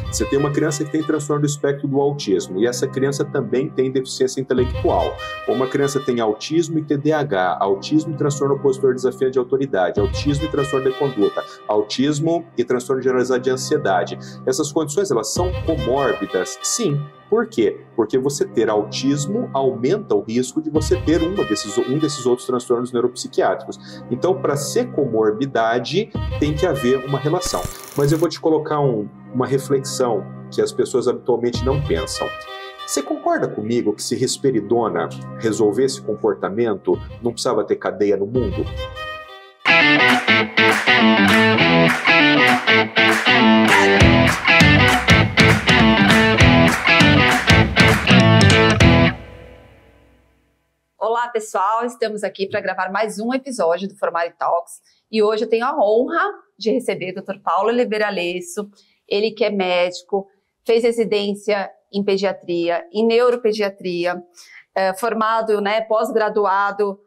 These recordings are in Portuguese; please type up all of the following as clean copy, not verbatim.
Você tem uma criança que tem transtorno do espectro do autismo e essa criança também tem deficiência intelectual. Ou uma criança tem autismo e TDAH, autismo e transtorno opositor desafiante de autoridade, autismo e transtorno de conduta, autismo e transtorno generalizado de ansiedade. Essas condições, elas são comórbidas? Sim. Por quê? Porque você ter autismo aumenta o risco de você ter um desses outros transtornos neuropsiquiátricos. Então, para ser comorbidade, tem que haver uma relação. Mas eu vou te colocar uma reflexão que as pessoas habitualmente não pensam. Você concorda comigo que se risperidona resolver esse comportamento, não precisava ter cadeia no mundo? Olá pessoal, estamos aqui para gravar mais um episódio do Formare Talks e hoje eu tenho a honra de receber o Dr. Paulo Oliveira Alesso, ele que é médico, fez residência em pediatria, em neuropediatria, formado, pós-graduado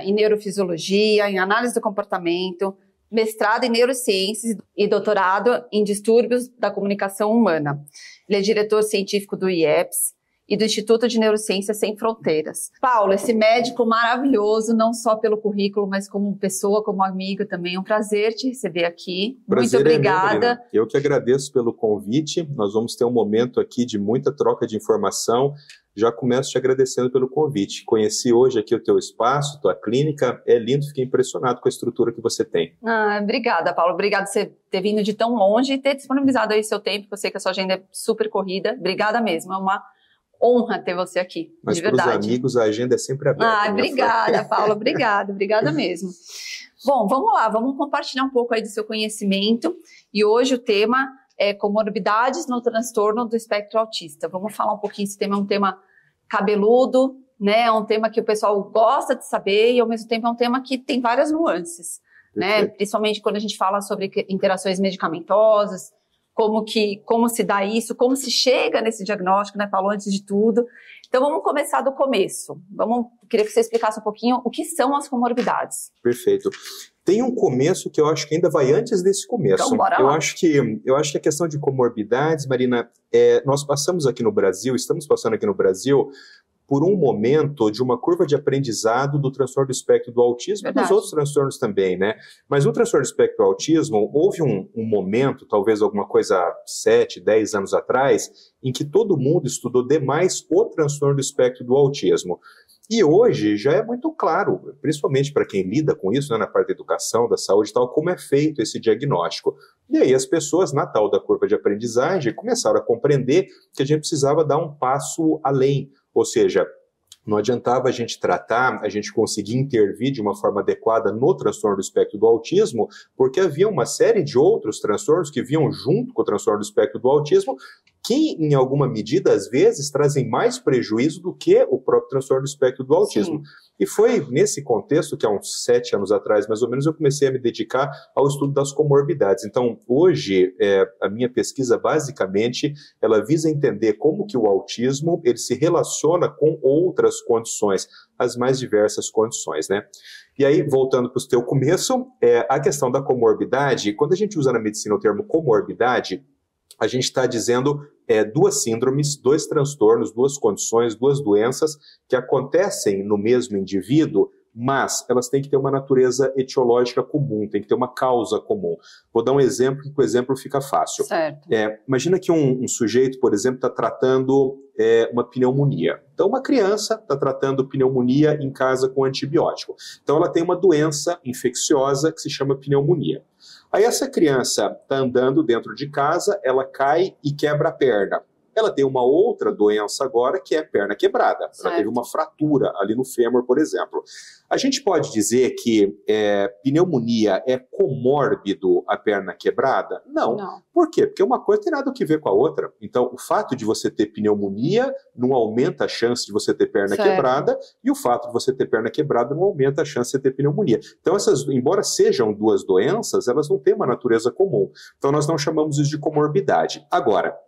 em neurofisiologia, em análise do comportamento, mestrado em neurociências e doutorado em distúrbios da comunicação humana. Ele é diretor científico do IEPS e do Instituto de Neurociência Sem Fronteiras. Paulo, esse médico maravilhoso, não só pelo currículo, mas como pessoa, como amigo também. É um prazer te receber aqui. Prazer muito obrigada. É meu, eu que agradeço pelo convite. Nós vamos ter um momento aqui de muita troca de informação. Já começo te agradecendo pelo convite. Conheci hoje aqui o teu espaço, tua clínica. É lindo, fiquei impressionado com a estrutura que você tem. Obrigada, Paulo. Obrigada por você ter vindo de tão longe e ter disponibilizado aí seu tempo, que eu sei que a sua agenda é super corrida. Obrigada mesmo. É uma honra ter você aqui, mas de verdade. Mas para os amigos a agenda é sempre aberta. Obrigada, Paulo, obrigada mesmo. Bom, vamos lá, vamos compartilhar um pouco aí do seu conhecimento e hoje o tema é comorbidades no transtorno do espectro autista. Vamos falar um pouquinho, esse tema é um tema cabeludo, né? É um tema que o pessoal gosta de saber e ao mesmo tempo é um tema que tem várias nuances, né? Principalmente quando a gente fala sobre interações medicamentosas, como se dá isso, como se chega nesse diagnóstico, né, Paulo, antes de tudo. Então, vamos começar do começo. Queria que você explicasse um pouquinho o que são as comorbidades. Perfeito. Tem um começo que eu acho que ainda vai antes desse começo. Então, bora lá. Eu acho que a questão de comorbidades, Marina, nós estamos passando aqui no Brasil, por um momento de uma curva de aprendizado do transtorno do espectro do autismo e dos outros transtornos também, né? Mas no transtorno do espectro do autismo, houve um momento, talvez alguma coisa 7, 10 anos atrás, em que todo mundo estudou demais o transtorno do espectro do autismo. E hoje já é muito claro, principalmente para quem lida com isso, né, na parte da educação, da saúde e tal, como é feito esse diagnóstico. E aí as pessoas, na tal da curva de aprendizagem, começaram a compreender que a gente precisava dar um passo além. Ou seja, não adiantava a gente tratar, a gente conseguir intervir de uma forma adequada no transtorno do espectro do autismo, porque havia uma série de outros transtornos que vinham junto com o transtorno do espectro do autismo, que em alguma medida, às vezes, trazem mais prejuízo do que o próprio transtorno do espectro do autismo. Sim. E foi nesse contexto que há uns 7 anos atrás, mais ou menos, eu comecei a me dedicar ao estudo das comorbidades. Então, hoje, a minha pesquisa, basicamente, ela visa entender como que o autismo ele se relaciona com outras condições, as mais diversas condições, né? E aí, voltando para o teu começo, a questão da comorbidade, quando a gente usa na medicina o termo comorbidade, a gente está dizendo duas síndromes, dois transtornos, duas condições, duas doenças que acontecem no mesmo indivíduo, mas elas têm que ter uma natureza etiológica comum, tem que ter uma causa comum. Vou dar um exemplo, que o exemplo fica fácil. Certo. Imagina que um sujeito, por exemplo, está tratando uma pneumonia. Então, uma criança está tratando pneumonia em casa com antibiótico. Então, ela tem uma doença infecciosa que se chama pneumonia. Aí essa criança está andando dentro de casa, ela cai e quebra a perna. Ela tem uma outra doença agora que é perna quebrada. Ela teve uma fratura ali no fêmur, por exemplo. A gente pode dizer que pneumonia é comórbido a perna quebrada? Não. Por quê? Porque uma coisa tem nada a ver com a outra. Então, o fato de você ter pneumonia não aumenta a chance de você ter perna quebrada, e o fato de você ter perna quebrada não aumenta a chance de você ter pneumonia. Então, embora sejam duas doenças, elas não têm uma natureza comum. Então, nós não chamamos isso de comorbidade. Agora,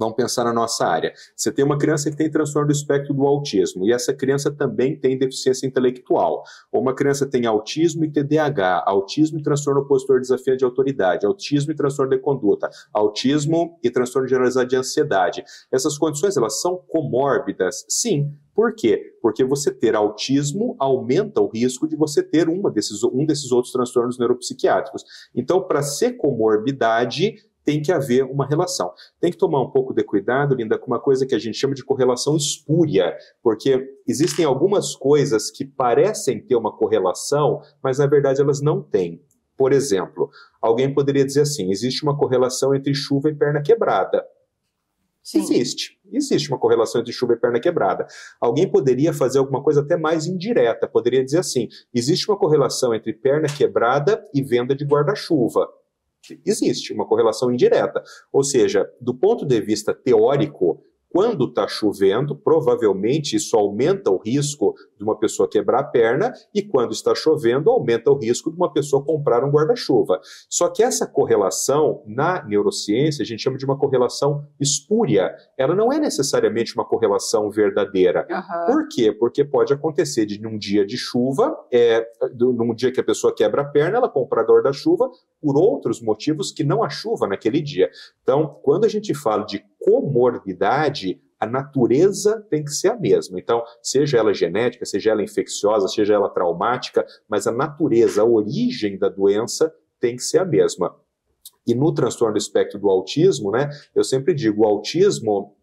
Vamos pensar na nossa área. Você tem uma criança que tem transtorno do espectro do autismo e essa criança também tem deficiência intelectual. Ou uma criança tem autismo e TDAH, autismo e transtorno opositor desafiante de autoridade, autismo e transtorno de conduta, autismo e transtorno generalizado de ansiedade. Essas condições, elas são comórbidas? Sim. Por quê? Porque você ter autismo aumenta o risco de você ter um desses outros transtornos neuropsiquiátricos. Então, para ser comorbidade, tem que haver uma relação. Tem que tomar um pouco de cuidado, Linda, com uma coisa que a gente chama de correlação espúria, porque existem algumas coisas que parecem ter uma correlação, mas na verdade elas não têm. Por exemplo, alguém poderia dizer assim, existe uma correlação entre chuva e perna quebrada. Sim. Existe uma correlação entre chuva e perna quebrada. Alguém poderia fazer alguma coisa até mais indireta, poderia dizer assim, existe uma correlação entre perna quebrada e venda de guarda-chuva. Existe uma correlação indireta. Ou seja, do ponto de vista teórico, quando está chovendo, provavelmente isso aumenta o risco de uma pessoa quebrar a perna e quando está chovendo, aumenta o risco de uma pessoa comprar um guarda-chuva. Só que essa correlação, na neurociência, a gente chama de uma correlação espúria. Ela não é necessariamente uma correlação verdadeira. Por quê? Porque pode acontecer de num dia de chuva, num dia que a pessoa quebra a perna, ela compra guarda-chuva por outros motivos que não a chuva naquele dia. Então, quando a gente fala de comorbidade, a natureza tem que ser a mesma. Então, seja ela genética, seja ela infecciosa, seja ela traumática, mas a natureza, a origem da doença tem que ser a mesma. E no transtorno do espectro do autismo, né, eu sempre digo, o autismo,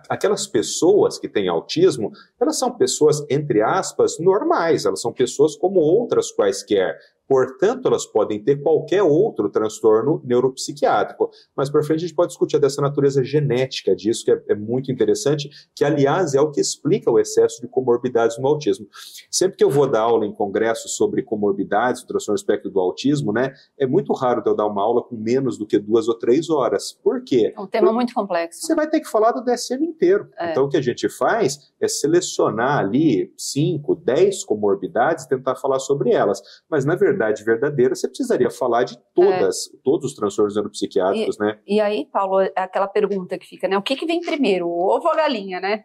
aquelas pessoas que têm autismo, elas são pessoas, entre aspas, normais, elas são pessoas como outras quaisquer. Portanto, elas podem ter qualquer outro transtorno neuropsiquiátrico. Mas, para frente, a gente pode discutir dessa natureza genética disso, que é muito interessante, que, aliás, é o que explica o excesso de comorbidades no autismo. Sempre que eu vou dar aula em congressos sobre comorbidades, o transtorno do espectro do autismo, né, é muito raro eu dar uma aula com menos do que 2 ou 3 horas. Por quê? É um tema muito complexo. Você vai ter que falar do DSM inteiro. Então, o que a gente faz é selecionar ali 5, 10 comorbidades e tentar falar sobre elas. Mas, na verdade verdadeira, você precisaria falar de todos os transtornos neuropsiquiátricos, né? E aí, Paulo, é aquela pergunta que fica, né? O que vem primeiro, o ovo ou a galinha, né?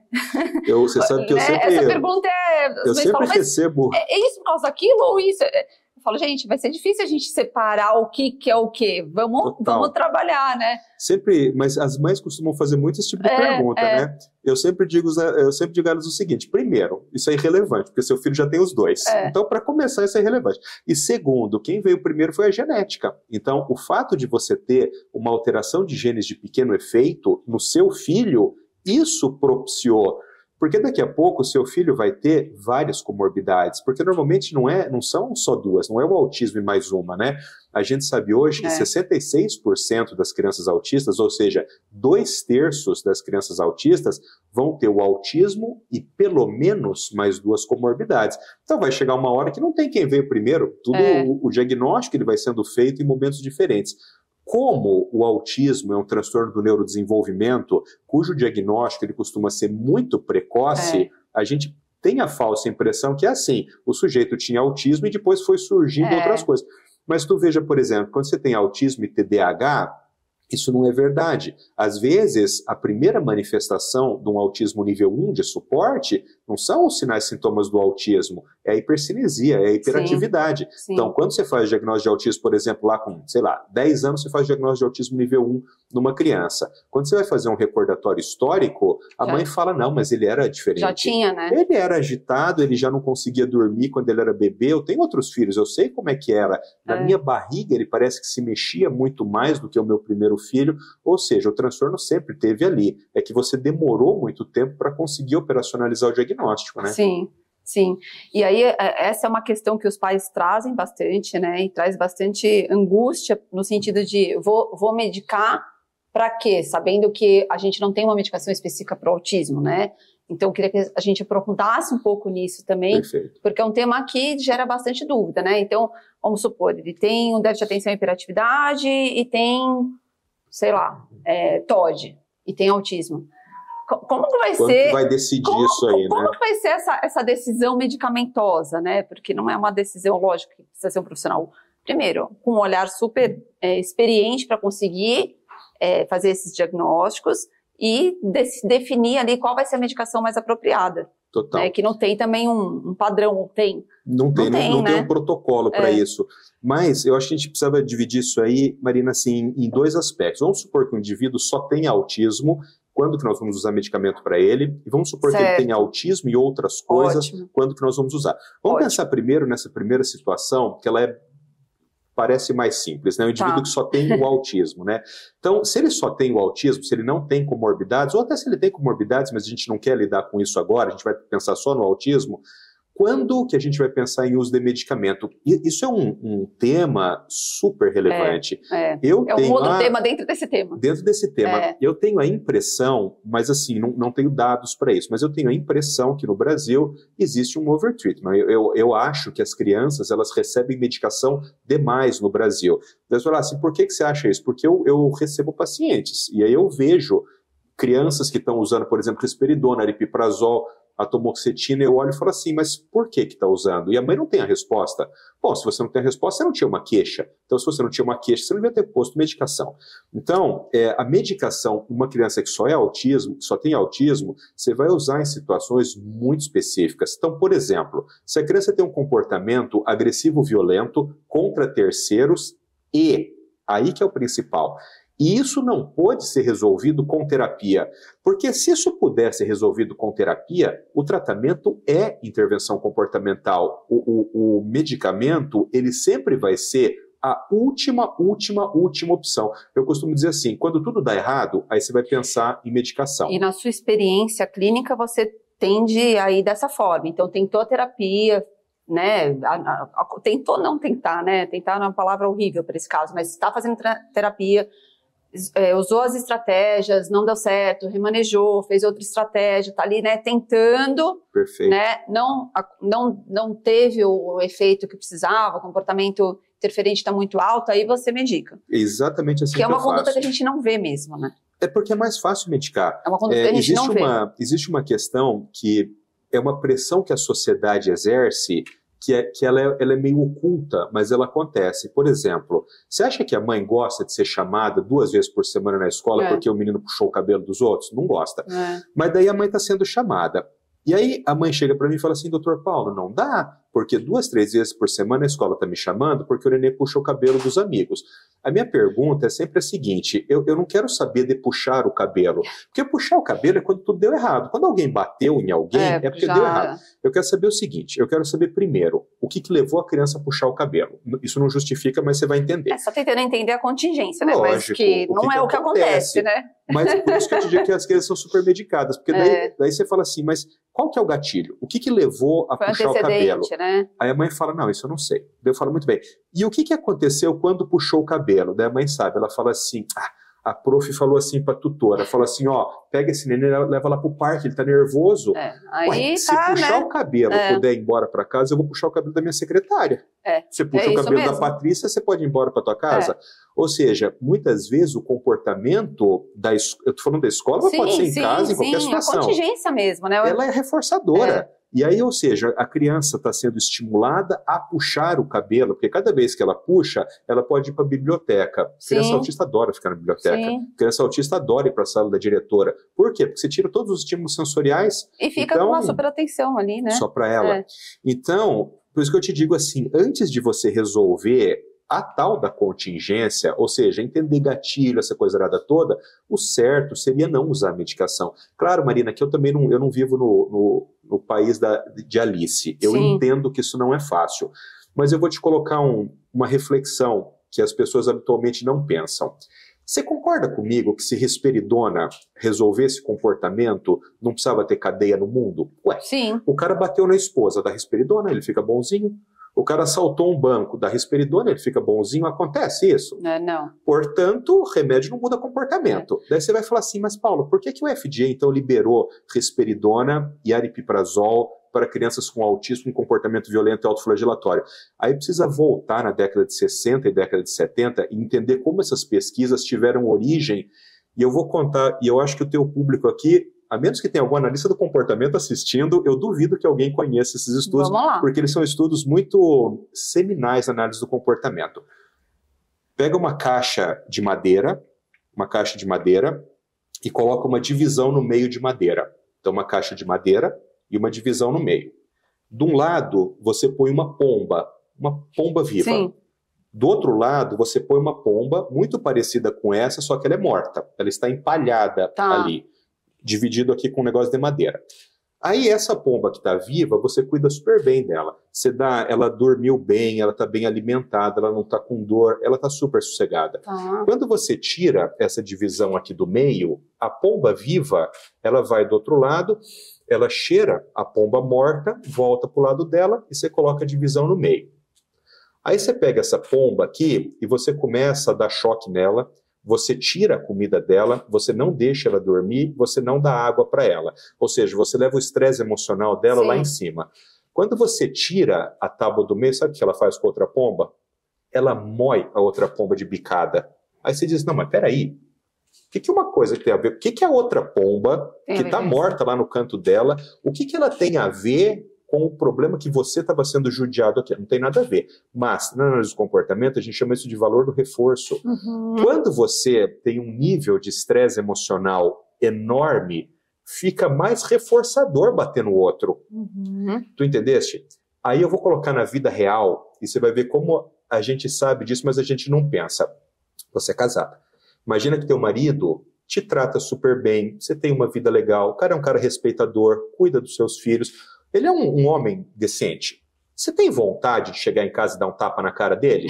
Você sabe que eu sempre... Essa pergunta eu sempre recebo... É isso por causa daquilo ou isso? Eu falo, gente, vai ser difícil a gente separar o que é o quê. Vamos trabalhar, né? Sempre, mas as mães costumam fazer muito esse tipo de pergunta, né? Eu sempre digo a elas o seguinte, primeiro, isso é irrelevante, porque seu filho já tem os dois. Então, para começar, isso é irrelevante. E segundo, quem veio primeiro foi a genética. Então, o fato de você ter uma alteração de genes de pequeno efeito no seu filho, isso propiciou. Porque daqui a pouco o seu filho vai ter várias comorbidades, porque normalmente não são só 2, não é o autismo e mais uma, né? A gente sabe hoje que 66% das crianças autistas, ou seja, 2/3 das crianças autistas vão ter o autismo e pelo menos mais 2 comorbidades. Então vai chegar uma hora que não tem quem veio primeiro, o diagnóstico ele vai sendo feito em momentos diferentes. Como o autismo é um transtorno do neurodesenvolvimento, cujo diagnóstico ele costuma ser muito precoce, a gente tem a falsa impressão que é assim, o sujeito tinha autismo e depois foi surgindo outras coisas. Mas tu veja, por exemplo, quando você tem autismo e TDAH, isso não é verdade. Às vezes, a primeira manifestação de um autismo nível 1 de suporte não são os sinais e sintomas do autismo, é a hipercinesia, é a hiperatividade. Sim. Então, quando você faz diagnóstico de autismo, por exemplo, lá com, 10 anos, você faz diagnóstico de autismo nível 1 numa criança. Quando você vai fazer um recordatório histórico, a mãe fala, não, mas ele era diferente. Já tinha, né? Ele era agitado, ele já não conseguia dormir quando ele era bebê. Eu tenho outros filhos, eu sei como é que era. Na minha barriga, ele parece que se mexia muito mais do que o meu primeiro filho, ou seja, o transtorno sempre teve ali. É que você demorou muito tempo para conseguir operacionalizar o diagnóstico, né? Sim, sim. E aí, essa é uma questão que os pais trazem bastante, né? E traz bastante angústia no sentido de vou medicar para quê? Sabendo que a gente não tem uma medicação específica para o autismo, né? Então, eu queria que a gente aprofundasse um pouco nisso também, Perfeito. Porque é um tema que gera bastante dúvida, né? Então, vamos supor, ele tem um déficit de atenção e hiperatividade e tem, TOD, e tem autismo. Como que vai ser... Como que vai decidir isso aí, como né? que vai ser essa decisão medicamentosa, né? Porque não é uma decisão, lógico, que precisa ser um profissional, primeiro, com um olhar super experiente para conseguir fazer esses diagnósticos, e definir ali qual vai ser a medicação mais apropriada. Total. Né? Que não tem também um padrão, tem? Não tem né? um protocolo para isso. Mas eu acho que a gente precisava dividir isso aí, Marina, assim, em dois aspectos. Vamos supor que o indivíduo só tem autismo, quando que nós vamos usar medicamento para ele? E vamos supor que ele tem autismo e outras coisas, quando que nós vamos usar? Vamos pensar primeiro nessa primeira situação, que ela parece mais simples, né? O indivíduo que só tem o autismo, né? Então, se ele só tem o autismo, se ele não tem comorbidades, ou até se ele tem comorbidades, mas a gente não quer lidar com isso agora, a gente vai pensar só no autismo, quando que a gente vai pensar em uso de medicamento? Isso é um tema super relevante. É um outro tema dentro desse tema. Dentro desse tema. Eu tenho a impressão, mas assim, não tenho dados para isso, mas eu tenho a impressão que no Brasil existe um overtreatment. Eu acho que as crianças, elas recebem medicação demais no Brasil. Você fala assim, por que você acha isso? Porque eu recebo pacientes, e aí eu vejo crianças que estão usando, por exemplo, risperidona, aripiprazol, atomoxetina, eu olho e falo assim, mas por que está usando? E a mãe não tem a resposta. Bom, se você não tem a resposta, você não tinha uma queixa. Então, se você não tinha uma queixa, você não devia ter posto medicação. Então, a medicação, uma criança que só é autismo, só tem autismo, você vai usar em situações muito específicas. Então, por exemplo, se a criança tem um comportamento agressivo violento contra terceiros aí que é o principal, e isso não pode ser resolvido com terapia, porque se isso pudesse ser resolvido com terapia, o tratamento é intervenção comportamental. O medicamento, ele sempre vai ser a última opção. Eu costumo dizer assim, quando tudo dá errado, aí você vai pensar em medicação. E na sua experiência clínica, você tende a ir dessa forma. Então, tentou a terapia, né? Tentou não tentar, né? Tentar é uma palavra horrível para esse caso, mas está fazendo terapia, usou as estratégias, não deu certo, remanejou, fez outra estratégia, tá ali, né, tentando, perfeito, né, não teve o efeito que precisava, o comportamento interferente está muito alto, aí você medica. Exatamente assim que é uma conduta que a gente não vê mesmo, né? É porque é mais fácil medicar. É uma conduta que a gente não vê. Existe uma questão que é uma pressão que a sociedade exerce, que ela é meio oculta, mas ela acontece. Por exemplo, você acha que a mãe gosta de ser chamada 2 vezes por semana na escola porque o menino puxou o cabelo dos outros? Não gosta. Mas daí a mãe está sendo chamada. E aí a mãe chega para mim e fala assim, doutor Paulo, não dá, porque 2, 3 vezes por semana a escola está me chamando porque o neném puxa o cabelo dos amigos. A minha pergunta é sempre a seguinte, eu não quero saber de puxar o cabelo, porque puxar o cabelo é quando tudo deu errado. Quando alguém bateu em alguém, é porque deu errado. Eu quero saber o seguinte, eu quero saber primeiro, o que levou a criança a puxar o cabelo? Isso não justifica, mas você vai entender. Só tentando entender a contingência, né? Lógico, mas que não é o que acontece, né? Mas por isso que eu te digo que as crianças são super medicadas, porque daí você fala assim, mas qual que é o gatilho? O que levou a puxar o cabelo? Né? Aí a mãe fala, não, isso eu não sei. Daí eu falo, muito bem. E o que aconteceu quando puxou o cabelo? Daí a mãe sabe, ela fala assim, a prof falou assim pra tutora, falou assim, ó, pega esse neném e leva lá pro parque, ele tá nervoso. Aí se puxar o cabelo puder ir embora pra casa, eu vou puxar o cabelo da minha secretária. Você puxa o cabelo da Patrícia, você pode ir embora pra tua casa. Ou seja, muitas vezes o comportamento eu tô falando da escola, mas pode ser em casa, em qualquer situação. A contingência mesmo, né? Ela é reforçadora. E aí, ou seja, a criança está sendo estimulada a puxar o cabelo, porque cada vez que ela puxa, ela pode ir para a biblioteca. Criança autista adora ficar na biblioteca. Criança autista adora ir para a sala da diretora. Por quê? Porque você tira todos os estímulos sensoriais. E fica com uma super atenção ali, né? Só para ela. Então, por isso que eu te digo assim, antes de você resolver a tal da contingência, ou seja, entender gatilho, essa coisa errada toda, o certo seria não usar medicação. Claro, Marina, que eu também não vivo no país de Alice. Eu entendo que isso não é fácil. Mas eu vou te colocar uma reflexão que as pessoas habitualmente não pensam. Você concorda comigo que se risperidona resolvesse comportamento, não precisava ter cadeia no mundo? Ué, o cara bateu na esposa da risperidona, ele fica bonzinho. O cara assaltou um banco da risperidona, ele fica bonzinho, acontece isso? Não. Portanto, remédio não muda comportamento. Daí você vai falar assim, mas Paulo, por que o FDA então liberou risperidona e aripiprazol para crianças com autismo, com comportamento violento e autoflagelatório? Aí precisa voltar na década de 60 e década de 70 e entender como essas pesquisas tiveram origem. E eu vou contar, e eu acho que o teu público aqui, a menos que tenha algum analista do comportamento assistindo, eu duvido que alguém conheça esses estudos, porque eles são estudos muito seminais na análise do comportamento. Pega uma caixa de madeira, e coloca uma divisão no meio de madeira. Então, uma caixa de madeira e uma divisão no meio. De um lado, você põe uma pomba viva. Sim. Do outro lado, você põe uma pomba muito parecida com essa, só que ela é morta. Ela está empalhada ali, dividido aqui com um negócio de madeira. Aí essa pomba que está viva, você cuida super bem dela. Ela dormiu bem, ela está bem alimentada, ela não está com dor, ela está super sossegada. Quando você tira essa divisão aqui do meio, a pomba viva, ela vai do outro lado, ela cheira a pomba morta, volta para o lado dela e você coloca a divisão no meio. Aí você pega essa pomba aqui e você começa a dar choque nela, você tira a comida dela, você não deixa ela dormir, você não dá água para ela. Ou seja, você leva o estresse emocional dela lá em cima. Quando você tira a tábua do meio, sabe o que ela faz com a outra pomba? Ela mói a outra pomba de bicada. Aí você diz, não, mas peraí, o que uma coisa tem a ver? O que a outra pomba, que está morta lá no canto dela, o que ela tem a ver com o problema que você estava sendo judiado aqui? Não tem nada a ver. Mas, na análise do comportamento, a gente chama isso de valor do reforço. Quando você tem um nível de estresse emocional enorme, fica mais reforçador bater no outro. Tu entendeste? Aí eu vou colocar na vida real, e você vai ver como a gente sabe disso, mas a gente não pensa. Você é casada. Imagina que teu marido te trata super bem, você tem uma vida legal, o cara é um cara respeitador, cuida dos seus filhos, ele é um homem decente. Você tem vontade de chegar em casa e dar um tapa na cara dele?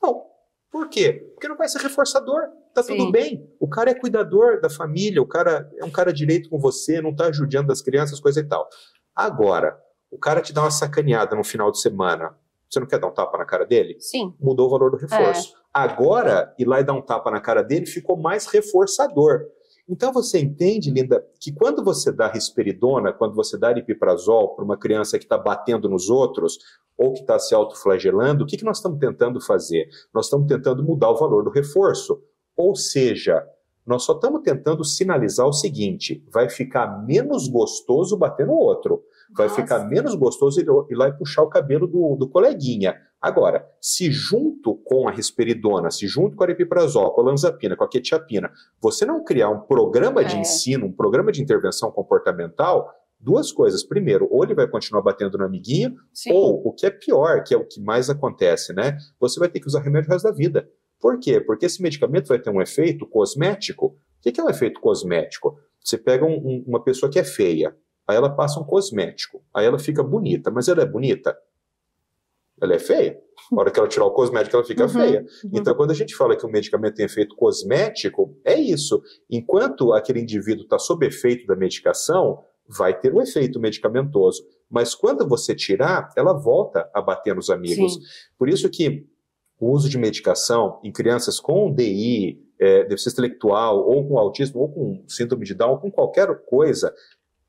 Não. Por quê? Porque não vai ser reforçador. Tá tudo bem. O cara é cuidador da família, o cara é um cara direito com você, não tá judiando das crianças, coisa e tal. Agora, o cara te dá uma sacaneada no final de semana. Você não quer dar um tapa na cara dele? Sim. Mudou o valor do reforço. Agora, ir lá e dar um tapa na cara dele ficou mais reforçador. Então você entende, Linda, que quando você dá risperidona, quando você dá aripiprazol para uma criança que está batendo nos outros ou que está se autoflagelando, o que nós estamos tentando fazer? Nós estamos tentando mudar o valor do reforço. Ou seja, nós só estamos tentando sinalizar o seguinte, vai ficar menos gostoso bater no outro. Vai ficar menos gostoso ir lá e puxar o cabelo do coleguinha. Agora, se junto com a risperidona, se junto com a aripiprazol, com a olanzapina, com a quetiapina, você não criar um programa de ensino, um programa de intervenção comportamental, duas coisas. Primeiro, ou ele vai continuar batendo no amiguinho, ou, o que é pior, que é o que mais acontece, né? Você vai ter que usar remédio o resto da vida. Por quê? Porque esse medicamento vai ter um efeito cosmético. O que é um efeito cosmético? Você pega uma pessoa que é feia, aí ela passa um cosmético, aí ela fica bonita, mas ela é bonita? Ela é feia. Na hora que ela tirar o cosmético, ela fica feia. Então, quando a gente fala que o medicamento tem efeito cosmético, é isso. Enquanto aquele indivíduo está sob efeito da medicação, vai ter um efeito medicamentoso. Mas quando você tirar, ela volta a bater nos amigos. Por isso que o uso de medicação em crianças com DI, deficiência intelectual, ou com autismo, ou com síndrome de Down, ou com qualquer coisa,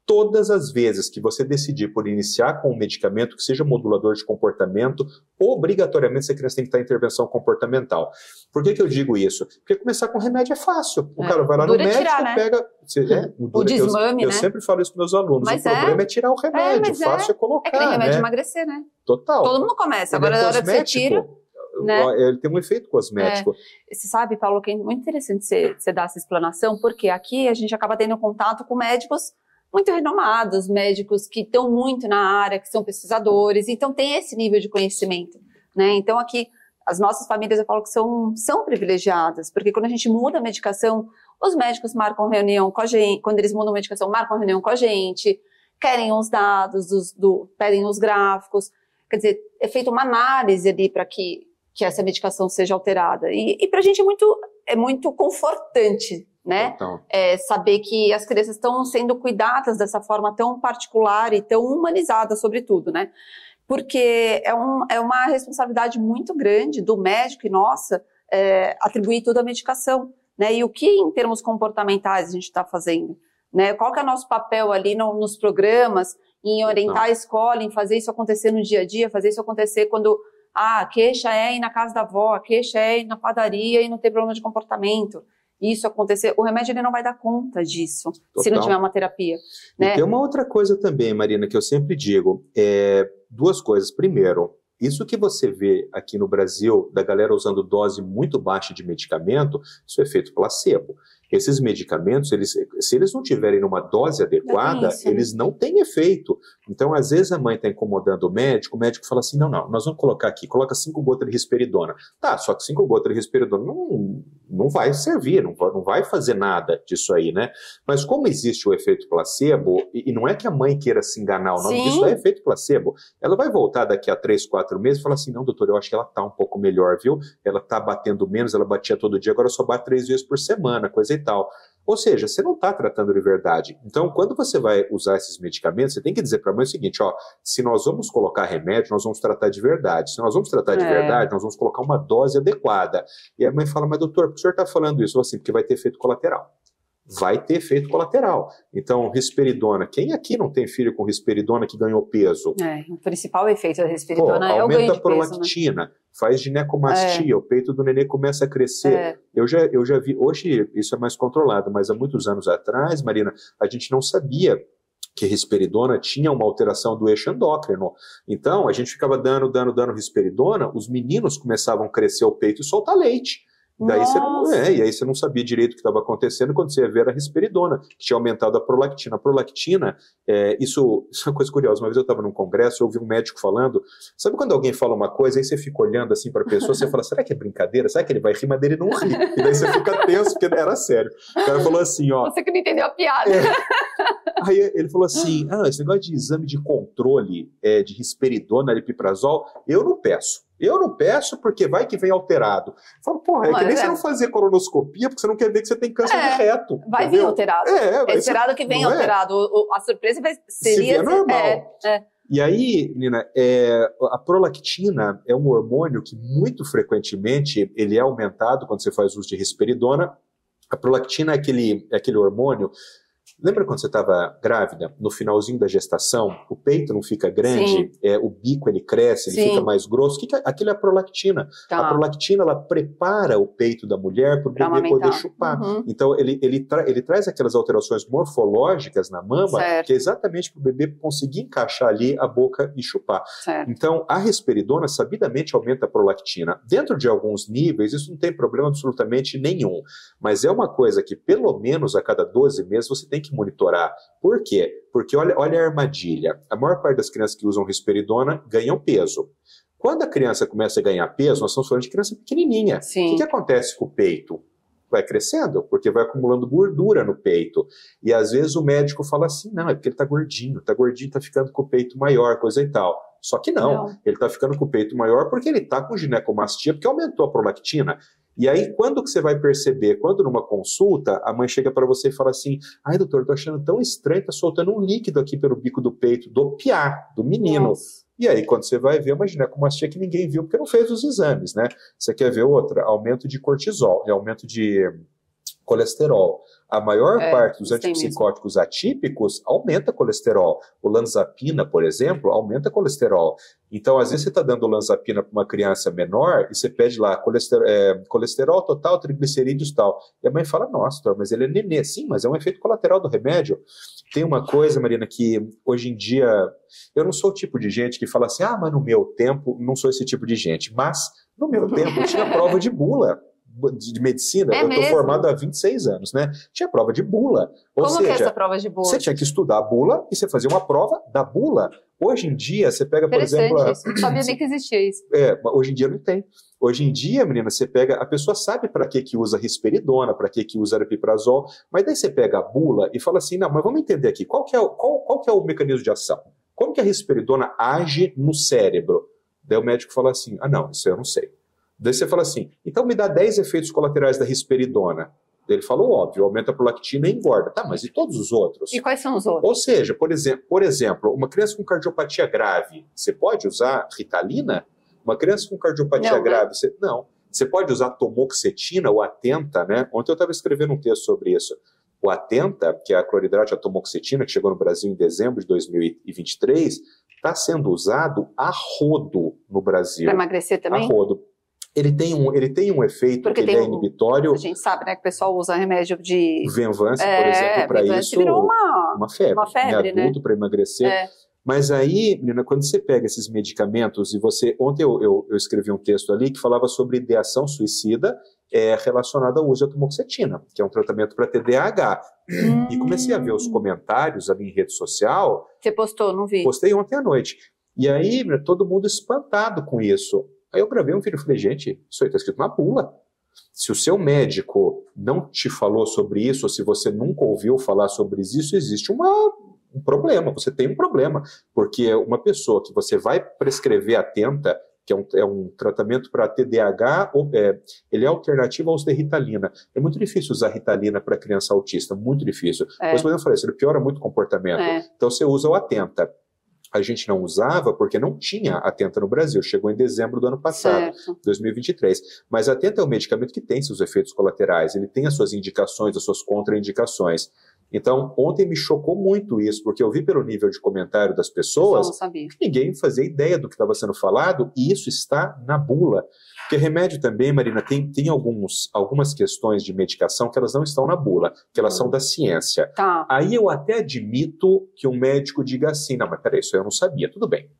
todas as vezes que você decidir por iniciar com um medicamento que seja modulador de comportamento, obrigatoriamente essa criança tem que estar em intervenção comportamental. Por que eu digo isso? Porque começar com remédio é fácil. O cara vai lá no médico, pega... o desmame, eu sempre falo isso para meus alunos. O problema é tirar o remédio, fácil é colocar. É que nem remédio de emagrecer, né? Total. Todo mundo começa. Agora, na hora que você tira... Né? Ele tem um efeito cosmético. Você sabe, Paulo, que é muito interessante você dar essa explanação, porque aqui a gente acaba tendo contato com médicos muito renomados, médicos que estão muito na área, que são pesquisadores, então tem esse nível de conhecimento, né? Então aqui, as nossas famílias, eu falo que são privilegiadas, porque quando a gente muda a medicação, os médicos marcam reunião com a gente, quando eles mudam a medicação, marcam reunião com a gente, querem os dados, pedem os gráficos, quer dizer, é feita uma análise ali para que essa medicação seja alterada. E para a gente é muito confortante, né? Saber que as crianças estão sendo cuidadas dessa forma tão particular e tão humanizada, sobretudo, né? Porque é uma responsabilidade muito grande do médico e nossa atribuir toda a medicação, né? E o que em termos comportamentais a gente está fazendo, né? Qual que é o nosso papel ali nos programas, em orientar a escola, em fazer isso acontecer no dia a dia, fazer isso acontecer quando a queixa é ir na casa da avó, a queixa é ir na padaria e não ter problema de comportamento. Isso acontecer, o remédio ele não vai dar conta disso, se não tiver uma terapia. Né? E tem uma outra coisa também, Marina, que eu sempre digo, duas coisas. Primeiro, isso que você vê aqui no Brasil, da galera usando dose muito baixa de medicamento, isso é efeito placebo. Esses medicamentos, se eles não tiverem numa dose adequada, eles não têm efeito. Então, às vezes a mãe está incomodando o médico fala assim, não, nós vamos colocar aqui, coloca 5 gotas de risperidona. Tá, só que 5 gotas de risperidona não vai servir, não vai fazer nada disso aí, né? Mas como existe o efeito placebo, e não é que a mãe queira se enganar, o nome disso é efeito placebo, ela vai voltar daqui a 3, 4 meses e falar assim, não, doutor, eu acho que ela tá um pouco melhor, viu? Ela tá batendo menos, ela batia todo dia, agora só bate 3 vezes por semana, coisa e tal. Ou seja, você não está tratando de verdade. Então, quando você vai usar esses medicamentos, você tem que dizer para a mãe o seguinte, ó, se nós vamos colocar remédio, nós vamos tratar de verdade. Se nós vamos tratar de verdade, nós vamos colocar uma dose adequada. E a mãe fala, mas doutor, por que o senhor está falando isso? Assim, porque vai ter efeito colateral. Vai ter efeito colateral. Então, risperidona. Quem aqui não tem filho com risperidona que ganhou peso? O principal efeito da risperidona é o ganho de peso. Aumenta a prolactina, né? Faz ginecomastia, o peito do neném começa a crescer. Eu já vi, hoje isso é mais controlado, mas há muitos anos atrás, Marina, a gente não sabia que risperidona tinha uma alteração do eixo endócrino. Então, a gente ficava dando risperidona, os meninos começavam a crescer o peito e soltar leite. Daí e aí você não sabia direito o que estava acontecendo, quando você ia ver a risperidona, que tinha aumentado a prolactina. A prolactina, isso é uma coisa curiosa. Uma vez eu estava num congresso, eu ouvi um médico falando, sabe quando alguém fala uma coisa, aí você fica olhando assim para a pessoa, você fala, será que é brincadeira? Será que ele vai rir, mas ele não ri? E daí você fica tenso, porque era sério. O cara falou assim, ó... Você que não entendeu a piada. Aí ele falou assim, esse negócio de exame de controle de risperidona, aripiprazol, eu não peço. Eu não peço porque vai que vem alterado. Eu falo, porra, é que nem você não fazer colonoscopia porque você não quer ver que você tem câncer de reto. Vai vir alterado. É esperado que venha alterado. A surpresa seria... Se normal. E aí, menina, a prolactina é um hormônio que muito frequentemente ele é aumentado quando você faz uso de risperidona. A prolactina é aquele hormônio... Lembra quando você estava grávida, no finalzinho da gestação, o peito não fica grande, o bico ele cresce, ele fica mais grosso? Aquilo é a prolactina. A prolactina, ela prepara o peito da mulher para o bebê poder chupar. Então, ele traz aquelas alterações morfológicas na mama, que é exatamente para o bebê conseguir encaixar ali a boca e chupar. Então, a risperidona, sabidamente, aumenta a prolactina. Dentro de alguns níveis, isso não tem problema absolutamente nenhum. Mas é uma coisa que, pelo menos a cada 12 meses, você tem que monitorar. Por quê? Porque olha a armadilha. A maior parte das crianças que usam risperidona ganham peso. Quando a criança começa a ganhar peso, nós estamos falando de criança pequenininha. O que acontece com o peito? Vai crescendo, porque vai acumulando gordura no peito. E às vezes o médico fala assim, não, é porque ele está gordinho, está ficando com o peito maior, coisa e tal. Só que não. Ele está ficando com o peito maior porque ele está com ginecomastia, porque aumentou a prolactina. E aí, quando que você vai perceber? Quando numa consulta, a mãe chega para você e fala assim, ai, doutor, tô achando tão estranho, tá soltando um líquido aqui pelo bico do peito, do piá, do menino. Nossa. E aí, quando você vai ver, uma ginecomastia que ninguém viu, porque não fez os exames, né? Você quer ver outra? Aumento de cortisol, aumento de colesterol. A maior parte dos antipsicóticos atípicos aumenta colesterol. O lanzapina, por exemplo, aumenta colesterol. Então, às vezes você está dando lanzapina para uma criança menor e você pede lá colesterol total, triglicerídeos e tal. E a mãe fala, nossa, doutor, mas ele é nenê. Sim, mas é um efeito colateral do remédio. Tem uma coisa, Marina, que hoje em dia... Eu não sou o tipo de gente que fala assim, mas no meu tempo, não sou esse tipo de gente. Mas, no meu tempo, eu tinha prova de bula. De medicina, eu estou formado há 26 anos, né? Tinha prova de bula. Ou Como seja, que é essa prova de bula? Você tinha que estudar a bula e você fazia uma prova da bula. Hoje em dia, você pega, por exemplo... Isso. Não sabia nem que existia isso. Hoje em dia não tem. Hoje em dia, menina, você pega... A pessoa sabe para que usa risperidona, para que usa aripiprazol, mas daí você pega a bula e fala assim, não, mas vamos entender aqui, qual que é o mecanismo de ação? Como que a risperidona age no cérebro? Daí o médico fala assim, não, isso eu não sei. Daí você fala assim, então me dá 10 efeitos colaterais da risperidona. Daí ele falou, óbvio, aumenta a prolactina e engorda. Tá, mas e todos os outros? E quais são os outros? Ou seja, por exemplo, uma criança com cardiopatia grave, você pode usar Ritalina? Uma criança com cardiopatia grave, não. Você pode usar tomoxetina ou Atenta, né? Ontem eu estava escrevendo um texto sobre isso. O Atenta, que é a cloridrato de atomoxetina, que chegou no Brasil em dezembro de 2023, está sendo usado a rodo no Brasil. Para emagrecer também? A rodo. Ele tem um efeito porque que ele é inibitório. A gente sabe, né, que o pessoal usa remédio de... Venvance, por exemplo, para isso. Virou uma febre, né? Adulto, para emagrecer. Mas aí, menina, quando você pega esses medicamentos e você... Ontem eu escrevi um texto ali que falava sobre ideação suicida relacionada ao uso de atomoxetina, que é um tratamento para TDAH. E comecei a ver os comentários ali em rede social. Você postou, não vi? Postei ontem à noite. E aí, todo mundo espantado com isso. Aí eu gravei um vídeo e falei, gente, isso aí está escrito na bula. Se o seu médico não te falou sobre isso, ou se você nunca ouviu falar sobre isso, existe um problema, você tem um problema. Porque uma pessoa que você vai prescrever Atenta, que é um tratamento para TDAH, ele é alternativo ao uso de Ritalina. É muito difícil usar Ritalina para criança autista, muito difícil. Mas, por exemplo, ele piora muito o comportamento. Então você usa o Atenta. A gente não usava porque não tinha Atenta no Brasil. Chegou em dezembro do ano passado, 2023. Mas Atenta é um medicamento que tem seus efeitos colaterais. Ele tem as suas indicações, as suas contraindicações. Então, ontem me chocou muito isso, porque eu vi pelo nível de comentário das pessoas que ninguém fazia ideia do que estava sendo falado, e isso está na bula. Porque remédio também, Marina, tem algumas questões de medicação que elas não estão na bula, que elas são da ciência. Aí eu até admito que um médico diga assim, não, mas peraí, isso eu não sabia, tudo bem.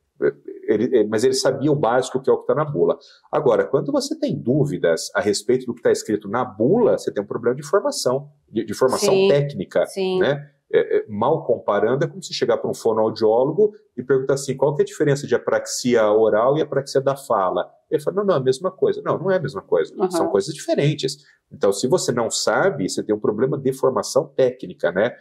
Mas ele sabia o básico, que é o que está na bula. Agora, quando você tem dúvidas a respeito do que está escrito na bula, você tem um problema de formação, de formação técnica, né? Mal comparando, é como se chegar para um fonoaudiólogo e perguntar assim, qual que é a diferença de apraxia oral e apraxia da fala? Ele fala, não, é a mesma coisa. Não, não é a mesma coisa, são coisas diferentes. Então, se você não sabe, você tem um problema de formação técnica, né?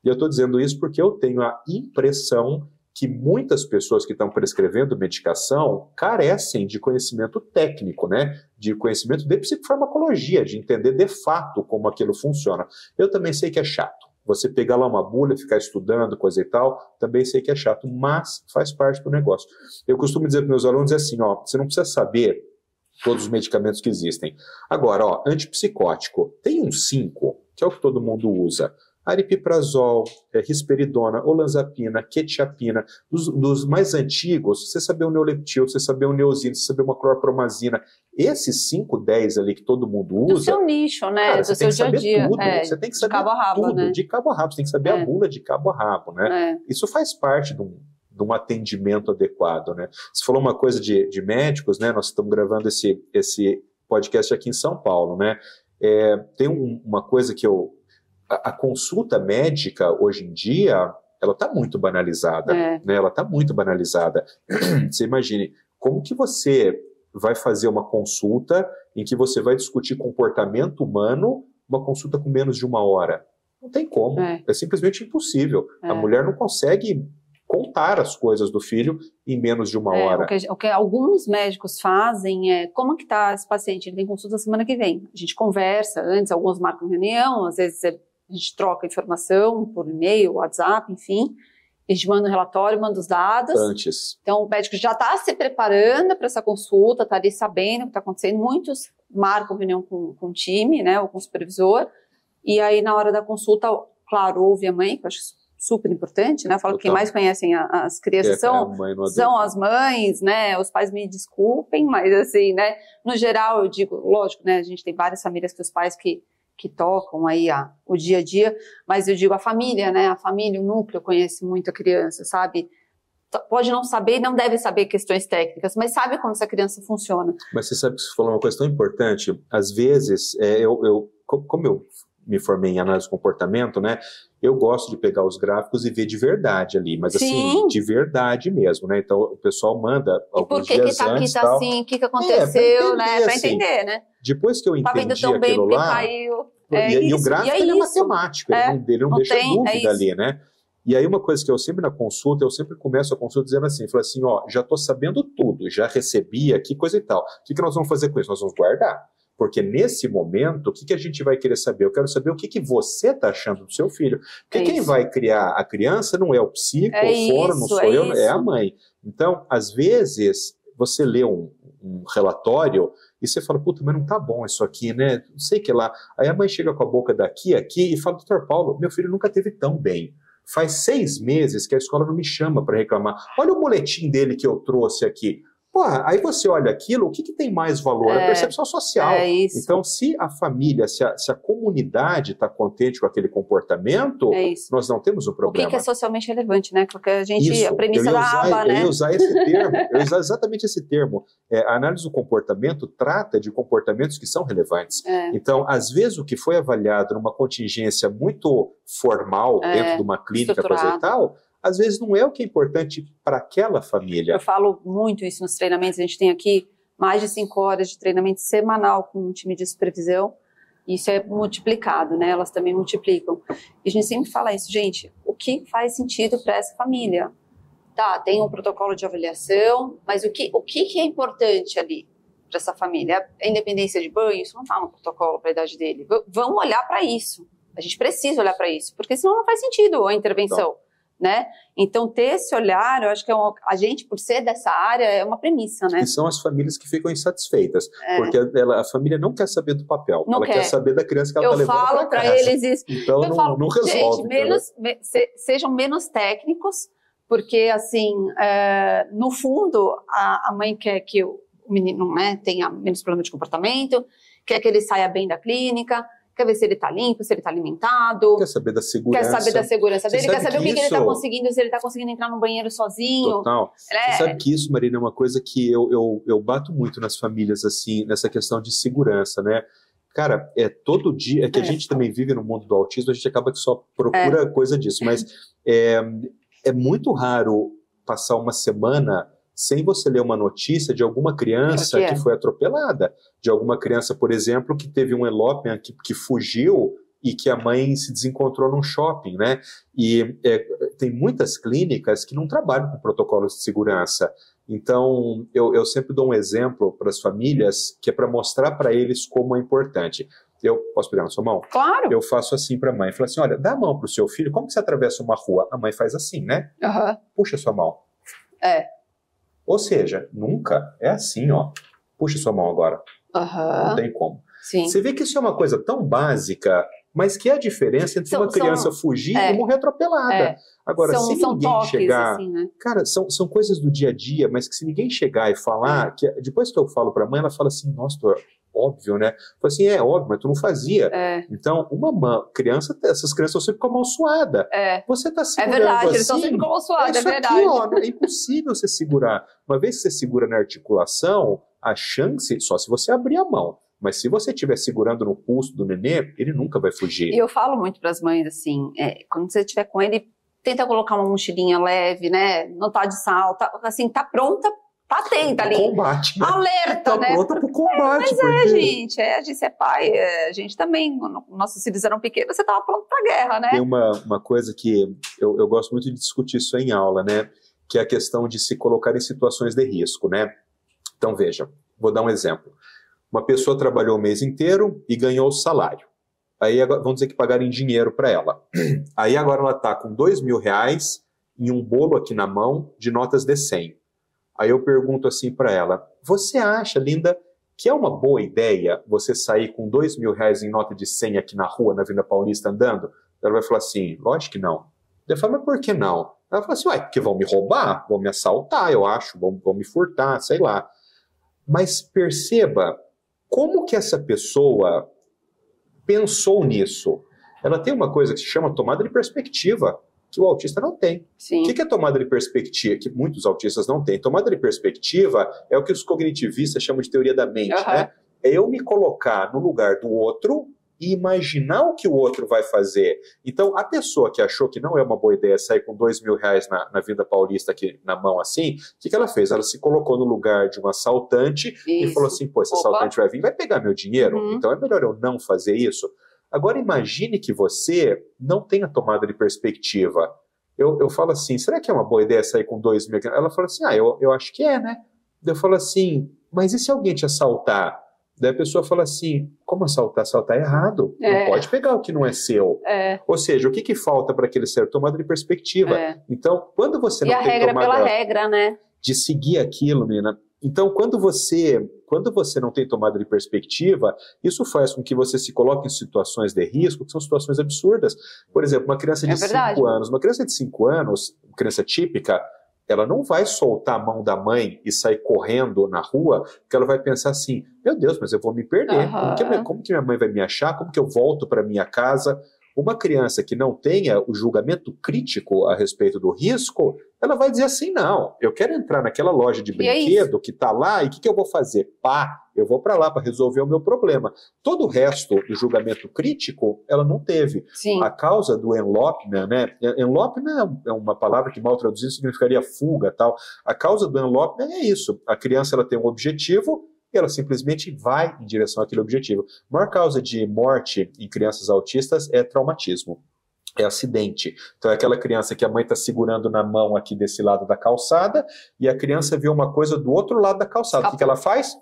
E eu estou dizendo isso porque eu tenho a impressão que muitas pessoas que estão prescrevendo medicação carecem de conhecimento técnico, né? De conhecimento de psicofarmacologia, de entender de fato como aquilo funciona. Eu também sei que é chato. Você pegar lá uma bula e ficar estudando, coisa e tal, também sei que é chato, mas faz parte do negócio. Eu costumo dizer para meus alunos assim, ó, você não precisa saber todos os medicamentos que existem. Agora, ó, antipsicótico, tem um 5, que é o que todo mundo usa. Aripiprazol, risperidona, olanzapina, quetiapina, dos mais antigos, você saber o Neuleptil, você saber o Neosino, você saber uma clorpromazina, esses 5, 10 ali que todo mundo usa... Do seu nicho, né? Cara, do seu dia a dia. Você tem que saber de cabo a rabo, tudo, né? De cabo a rabo, você tem que saber a bula de cabo a rabo, né? Isso faz parte de um atendimento adequado, né? Você falou uma coisa de médicos, né? Nós estamos gravando esse podcast aqui em São Paulo, né? Tem uma coisa que a consulta médica, hoje em dia, ela está muito banalizada, né? Ela está muito banalizada. Você imagine, como que você vai fazer uma consulta em que você vai discutir comportamento humano, uma consulta com menos de 1 hora? Não tem como, é simplesmente impossível. A mulher não consegue contar as coisas do filho em menos de 1 hora. O que alguns médicos fazem é, como que está esse paciente? Ele tem consulta semana que vem. A gente conversa antes, alguns marcam reunião, às vezes a gente troca informação por e-mail, WhatsApp, enfim. A gente manda um relatório, manda os dados. Antes. Então, o médico já está se preparando para essa consulta, está ali sabendo o que está acontecendo. Muitos marcam reunião com o time, né, ou com o supervisor. E aí, na hora da consulta, claro, ouve a mãe, que eu acho super importante, né? Eu falo que quem mais conhecem as crianças são as mães, né? Os pais me desculpem, mas assim, né? No geral, eu digo, lógico, né? A gente tem várias famílias que os pais que tocam aí o dia a dia, mas eu digo a família, né? A família, o núcleo conhece muito a criança, sabe? Pode não saber, não deve saber questões técnicas, mas sabe como essa criança funciona. Mas você sabe que você falou uma coisa tão importante. Às vezes, como eu me formei em análise de comportamento, né? Eu gosto de pegar os gráficos e ver de verdade ali, mas assim, de verdade mesmo, né? Então o pessoal manda alguns dias antes, tá assim, o que aconteceu, né? Para entender, né? Depois que eu entendi aquilo lá, e o gráfico ele é matemático, ele não deixa dúvida ali, né? E aí uma coisa que eu sempre na consulta, eu sempre começo a consulta dizendo assim, falo assim, ó, já tô sabendo tudo, já recebi aqui, coisa e tal. O que nós vamos fazer com isso? Nós vamos guardar. Porque nesse momento, o que a gente vai querer saber? Eu quero saber o que você está achando do seu filho. Porque quem vai criar a criança não é o psico, o fono, não sou eu, é a mãe. Então, às vezes, você lê um relatório e você fala, puta, mas não tá bom isso aqui, né? Não sei o que lá. Aí a mãe chega com a boca aqui e fala, doutor Paulo, meu filho nunca teve tão bem. Faz 6 meses que a escola não me chama para reclamar. Olha o boletim dele que eu trouxe aqui. Porra, aí você olha aquilo, o que tem mais valor? A percepção social. É isso. Então, se a família, se a comunidade está contente com aquele comportamento, nós não temos um problema. O que é socialmente relevante, né? Porque a gente, a premissa da aba, né? Eu ia usar esse termo, eu ia usar exatamente esse termo. A análise do comportamento trata de comportamentos que são relevantes. Então, às vezes, o que foi avaliado numa contingência muito formal, dentro de uma clínica, coisa e tal, às vezes não é o que é importante para aquela família. Eu falo muito isso nos treinamentos. A gente tem aqui mais de 5 horas de treinamento semanal com um time de supervisão. Isso é multiplicado, né? Elas também multiplicam. E a gente sempre fala isso, gente, o que faz sentido para essa família? Tá, tem um protocolo de avaliação, mas o que é importante ali para essa família? A independência de banho, isso não está no protocolo para a idade dele. Vamos olhar para isso. A gente precisa olhar para isso, porque senão não faz sentido a intervenção. Né? Então, ter esse olhar, eu acho que a gente, por ser dessa área, é uma premissa, né? E são as famílias que ficam insatisfeitas, porque a família não quer saber do papel, ela quer saber da criança que ela está levando para casa. Eu falo para eles isso. Então, não resolve. Gente, sejam menos técnicos, porque, assim, no fundo, a mãe quer que o menino, né, tenha menos problema de comportamento, quer que ele saia bem da clínica, quer ver se ele está limpo, se ele está alimentado. Quer saber da segurança. Quer saber da segurança dele, quer saber o que ele está conseguindo, se ele está conseguindo entrar no banheiro sozinho. Total. Você sabe que isso, Marina, é uma coisa que eu bato muito nas famílias, assim, nessa questão de segurança, né? Cara, todo dia, que a gente também vive no mundo do autismo, a gente acaba que só procura coisa disso, mas é muito raro passar uma semana sem você ler uma notícia de alguma criança que foi atropelada, de alguma criança, por exemplo, que teve um elopement que fugiu e que a mãe se desencontrou num shopping, né? E tem muitas clínicas que não trabalham com protocolos de segurança. Então, eu sempre dou um exemplo para as famílias que é para mostrar para eles como é importante. Eu posso pegar na sua mão? Claro. Eu faço assim para a mãe, falo assim, olha, dá a mão para o seu filho, como que você atravessa uma rua? A mãe faz assim, né? Puxa a sua mão. Ou seja, nunca é assim, ó. Puxa sua mão agora. Não tem como. Sim. Você vê que isso é uma coisa tão básica, mas que é a diferença entre uma criança fugir e morrer atropelada. Agora, se ninguém chegar... Assim, né? Cara, são coisas do dia a dia, mas que se ninguém chegar e falar... que depois que eu falo pra mãe, ela fala assim, nossa, óbvio, né? Fala assim, óbvio, mas tu não fazia. Então, criança, essas crianças estão sempre com a mão suada. Você tá segurando verdade, assim, eles estão sempre com a mão suada, é verdade. Aqui, ó, é impossível você segurar. Uma vez que você segura na articulação, a chance, só se você abrir a mão. Mas se você estiver segurando no pulso do nenê, ele nunca vai fugir. E eu falo muito para as mães, assim, quando você estiver com ele, tenta colocar uma mochilinha leve, né? Não tá de salto, assim, tá pronta, tá atenta ali. Combate, né? Alerta, né? Tá pronta pro combate. Mas gente, a gente é pai, a gente também, quando nossos filhos eram pequenos, você tava pronto pra guerra, né? Tem uma coisa que eu gosto muito de discutir isso em aula, né? Que é a questão de se colocar em situações de risco, né? Então, veja, vou dar um exemplo. Uma pessoa trabalhou o mês inteiro e ganhou o salário. Aí vamos dizer que pagaram em dinheiro para ela. Aí agora ela está com R$2.000 em um bolo aqui na mão de notas de 100. Aí eu pergunto assim para ela, você acha, linda, que é uma boa ideia você sair com R$2.000 em nota de 100 aqui na rua, na Avenida Paulista, andando? Ela vai falar assim, lógico que não. Eu falo, mas por que não? Ela fala assim, porque vão me roubar, vão me assaltar, eu acho, vão me furtar, sei lá. Mas perceba, como que essa pessoa pensou nisso? Ela tem uma coisa que se chama tomada de perspectiva, que o autista não tem. Sim. O que é tomada de perspectiva? Que muitos autistas não têm. Tomada de perspectiva é o que os cognitivistas chamam de teoria da mente, né? É eu me colocar no lugar do outro e imaginar o que o outro vai fazer. Então, a pessoa que achou que não é uma boa ideia sair com R$2.000 na Avenida Paulista aqui na mão assim, o que ela fez? Ela se colocou no lugar de um assaltante e falou assim, pô, esse assaltante vai vir, vai pegar meu dinheiro? Então é melhor eu não fazer isso. Agora imagine que você não tenha tomada de perspectiva. Eu falo assim, será que é uma boa ideia sair com R$2.000? Ela fala assim, eu acho que é, né? Eu falo assim, mas e se alguém te assaltar? Daí a pessoa fala assim, como assaltar? Assaltar é errado. Não pode pegar o que não é seu. Ou seja, o que falta para aquele ser? Tomada de perspectiva. Então, quando você não tem tomada... E a regra pela regra, né? De seguir aquilo, menina. Então, quando você não tem tomada de perspectiva, isso faz com que você se coloque em situações de risco, que são situações absurdas. Por exemplo, uma criança de 5 anos. Uma criança de 5 anos, criança típica, ela não vai soltar a mão da mãe e sair correndo na rua, porque ela vai pensar assim, meu Deus, mas eu vou me perder. Como que minha mãe vai me achar? Como que eu volto para minha casa? Uma criança que não tenha o julgamento crítico a respeito do risco, ela vai dizer assim, não, eu quero entrar naquela loja de brinquedo que está lá, e o que eu vou fazer? Eu vou para lá para resolver o meu problema. Todo o resto do julgamento crítico, ela não teve. Sim. A causa do enlopement, né? Enlopement é uma palavra que mal traduzida significaria fuga, tal. A causa do enlopement é isso. A criança ela tem um objetivo, e ela simplesmente vai em direção àquele objetivo. A maior causa de morte em crianças autistas é traumatismo, é acidente. Então é aquela criança que a mãe está segurando na mão aqui desse lado da calçada e a criança vê uma coisa do outro lado da calçada. O que ela faz?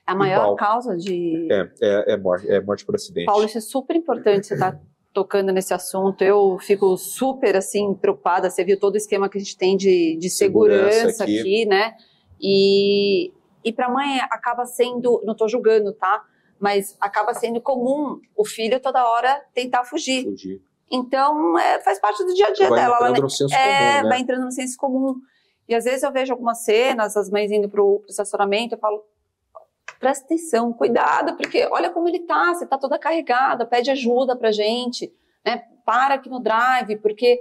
A maior causa de... É morte por acidente. Paulo, isso é super importante, você está tocando nesse assunto. Eu fico super, assim, preocupada. Você viu todo o esquema que a gente tem de segurança aqui, né? E para a mãe acaba sendo, não estou julgando, tá? Mas acaba sendo comum o filho toda hora tentar fugir. Então, faz parte do dia a dia dela. Vai entrando no senso comum, né? Vai entrando no senso comum. E às vezes eu vejo algumas cenas, as mães indo pro estacionamento, eu falo, presta atenção, cuidado, porque olha como ele tá, você tá toda carregada, pede ajuda pra gente, né? Para aqui no drive, porque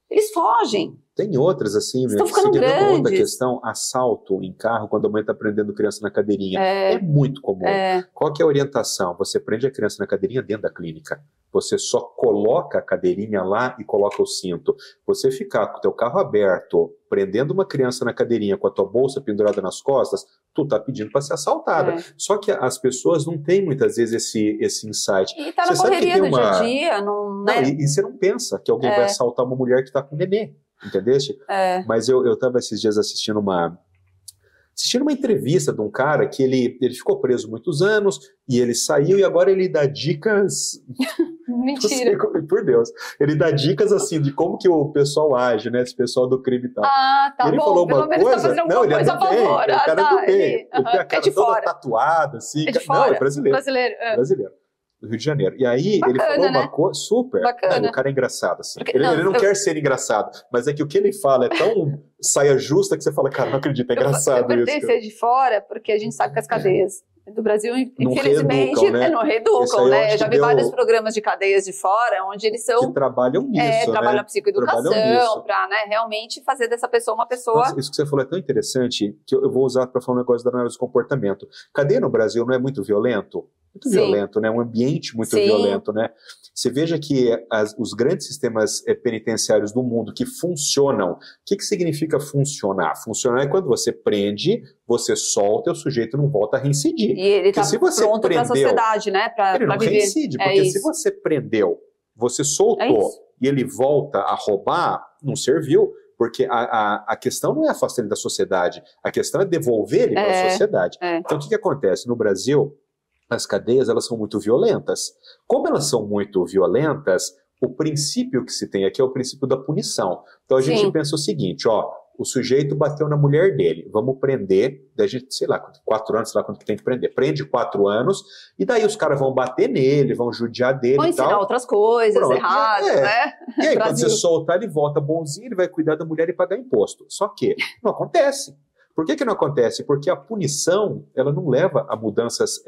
eles fogem. Tem outras, assim, estão ficando grandes. Outra questão, assalto em carro quando a mãe está prendendo criança na cadeirinha. É muito comum. Qual que é a orientação? Você prende a criança na cadeirinha dentro da clínica. Você só coloca a cadeirinha lá e coloca o cinto. Você ficar com o teu carro aberto, prendendo uma criança na cadeirinha com a tua bolsa pendurada nas costas, tu tá pedindo para ser assaltada. Só que as pessoas não têm muitas vezes esse insight. E tá na correria do dia a dia. Não, e você não pensa que alguém vai assaltar uma mulher que tá com nenê. Entendeste? Mas eu estava esses dias assistindo uma entrevista de um cara que ele ficou preso muitos anos e ele saiu e agora ele dá dicas... Mentira. Por Deus. Ele dá dicas assim de como que o pessoal age, né? Esse pessoal do crime e tal. Tá ele bom. falou uma coisa... Não, ele é do bem. O cara é do bem. Ele tem a cara toda fora. Tatuada, assim. É de fora. Não, é brasileiro. Brasileiro. Do Rio de Janeiro. E aí, bacana, ele falou uma coisa super... Bacana. O cara é engraçado, assim. Ele não quer ser engraçado, mas é que o que ele fala é tão saia justa que você fala, cara, não acredito, é engraçado isso. Eu perguntei ser de fora, porque a gente sabe que as cadeias do Brasil, infelizmente, não reeducam, né? Eu já vi vários programas de cadeias de fora, onde eles são... Que trabalham nisso, trabalham psicoeducação, para realmente fazer dessa pessoa uma pessoa... Nossa, isso que você falou é tão interessante, que eu vou usar para falar um negócio da análise do comportamento. Cadeia no Brasil não é muito violento? Muito violento, né? Um ambiente muito violento, né? Você veja que os grandes sistemas penitenciários do mundo que funcionam, o que significa funcionar? Funcionar é quando você prende, você solta e o sujeito não volta a reincidir. E ele está pronto para a sociedade, né? Ele não reincide, porque se você prendeu, você soltou e ele volta a roubar, não serviu. Porque a questão não é afastar ele da sociedade, a questão é devolver ele para a sociedade. Então o que acontece? No Brasil, as cadeias elas são muito violentas. Como elas são muito violentas, o princípio que se tem aqui é o princípio da punição. Então a gente pensa o seguinte, o sujeito bateu na mulher dele, vamos prender, daí a gente, sei lá, 4 anos, sei lá quanto que tem que prender. Prende 4 anos, e daí os caras vão bater nele, vão judiar dele e tal. Vão ensinar outras coisas erradas, né? E aí quando você soltar, ele volta bonzinho, ele vai cuidar da mulher e pagar imposto. Só que não acontece. Por que não acontece? Porque a punição, ela não leva a mudanças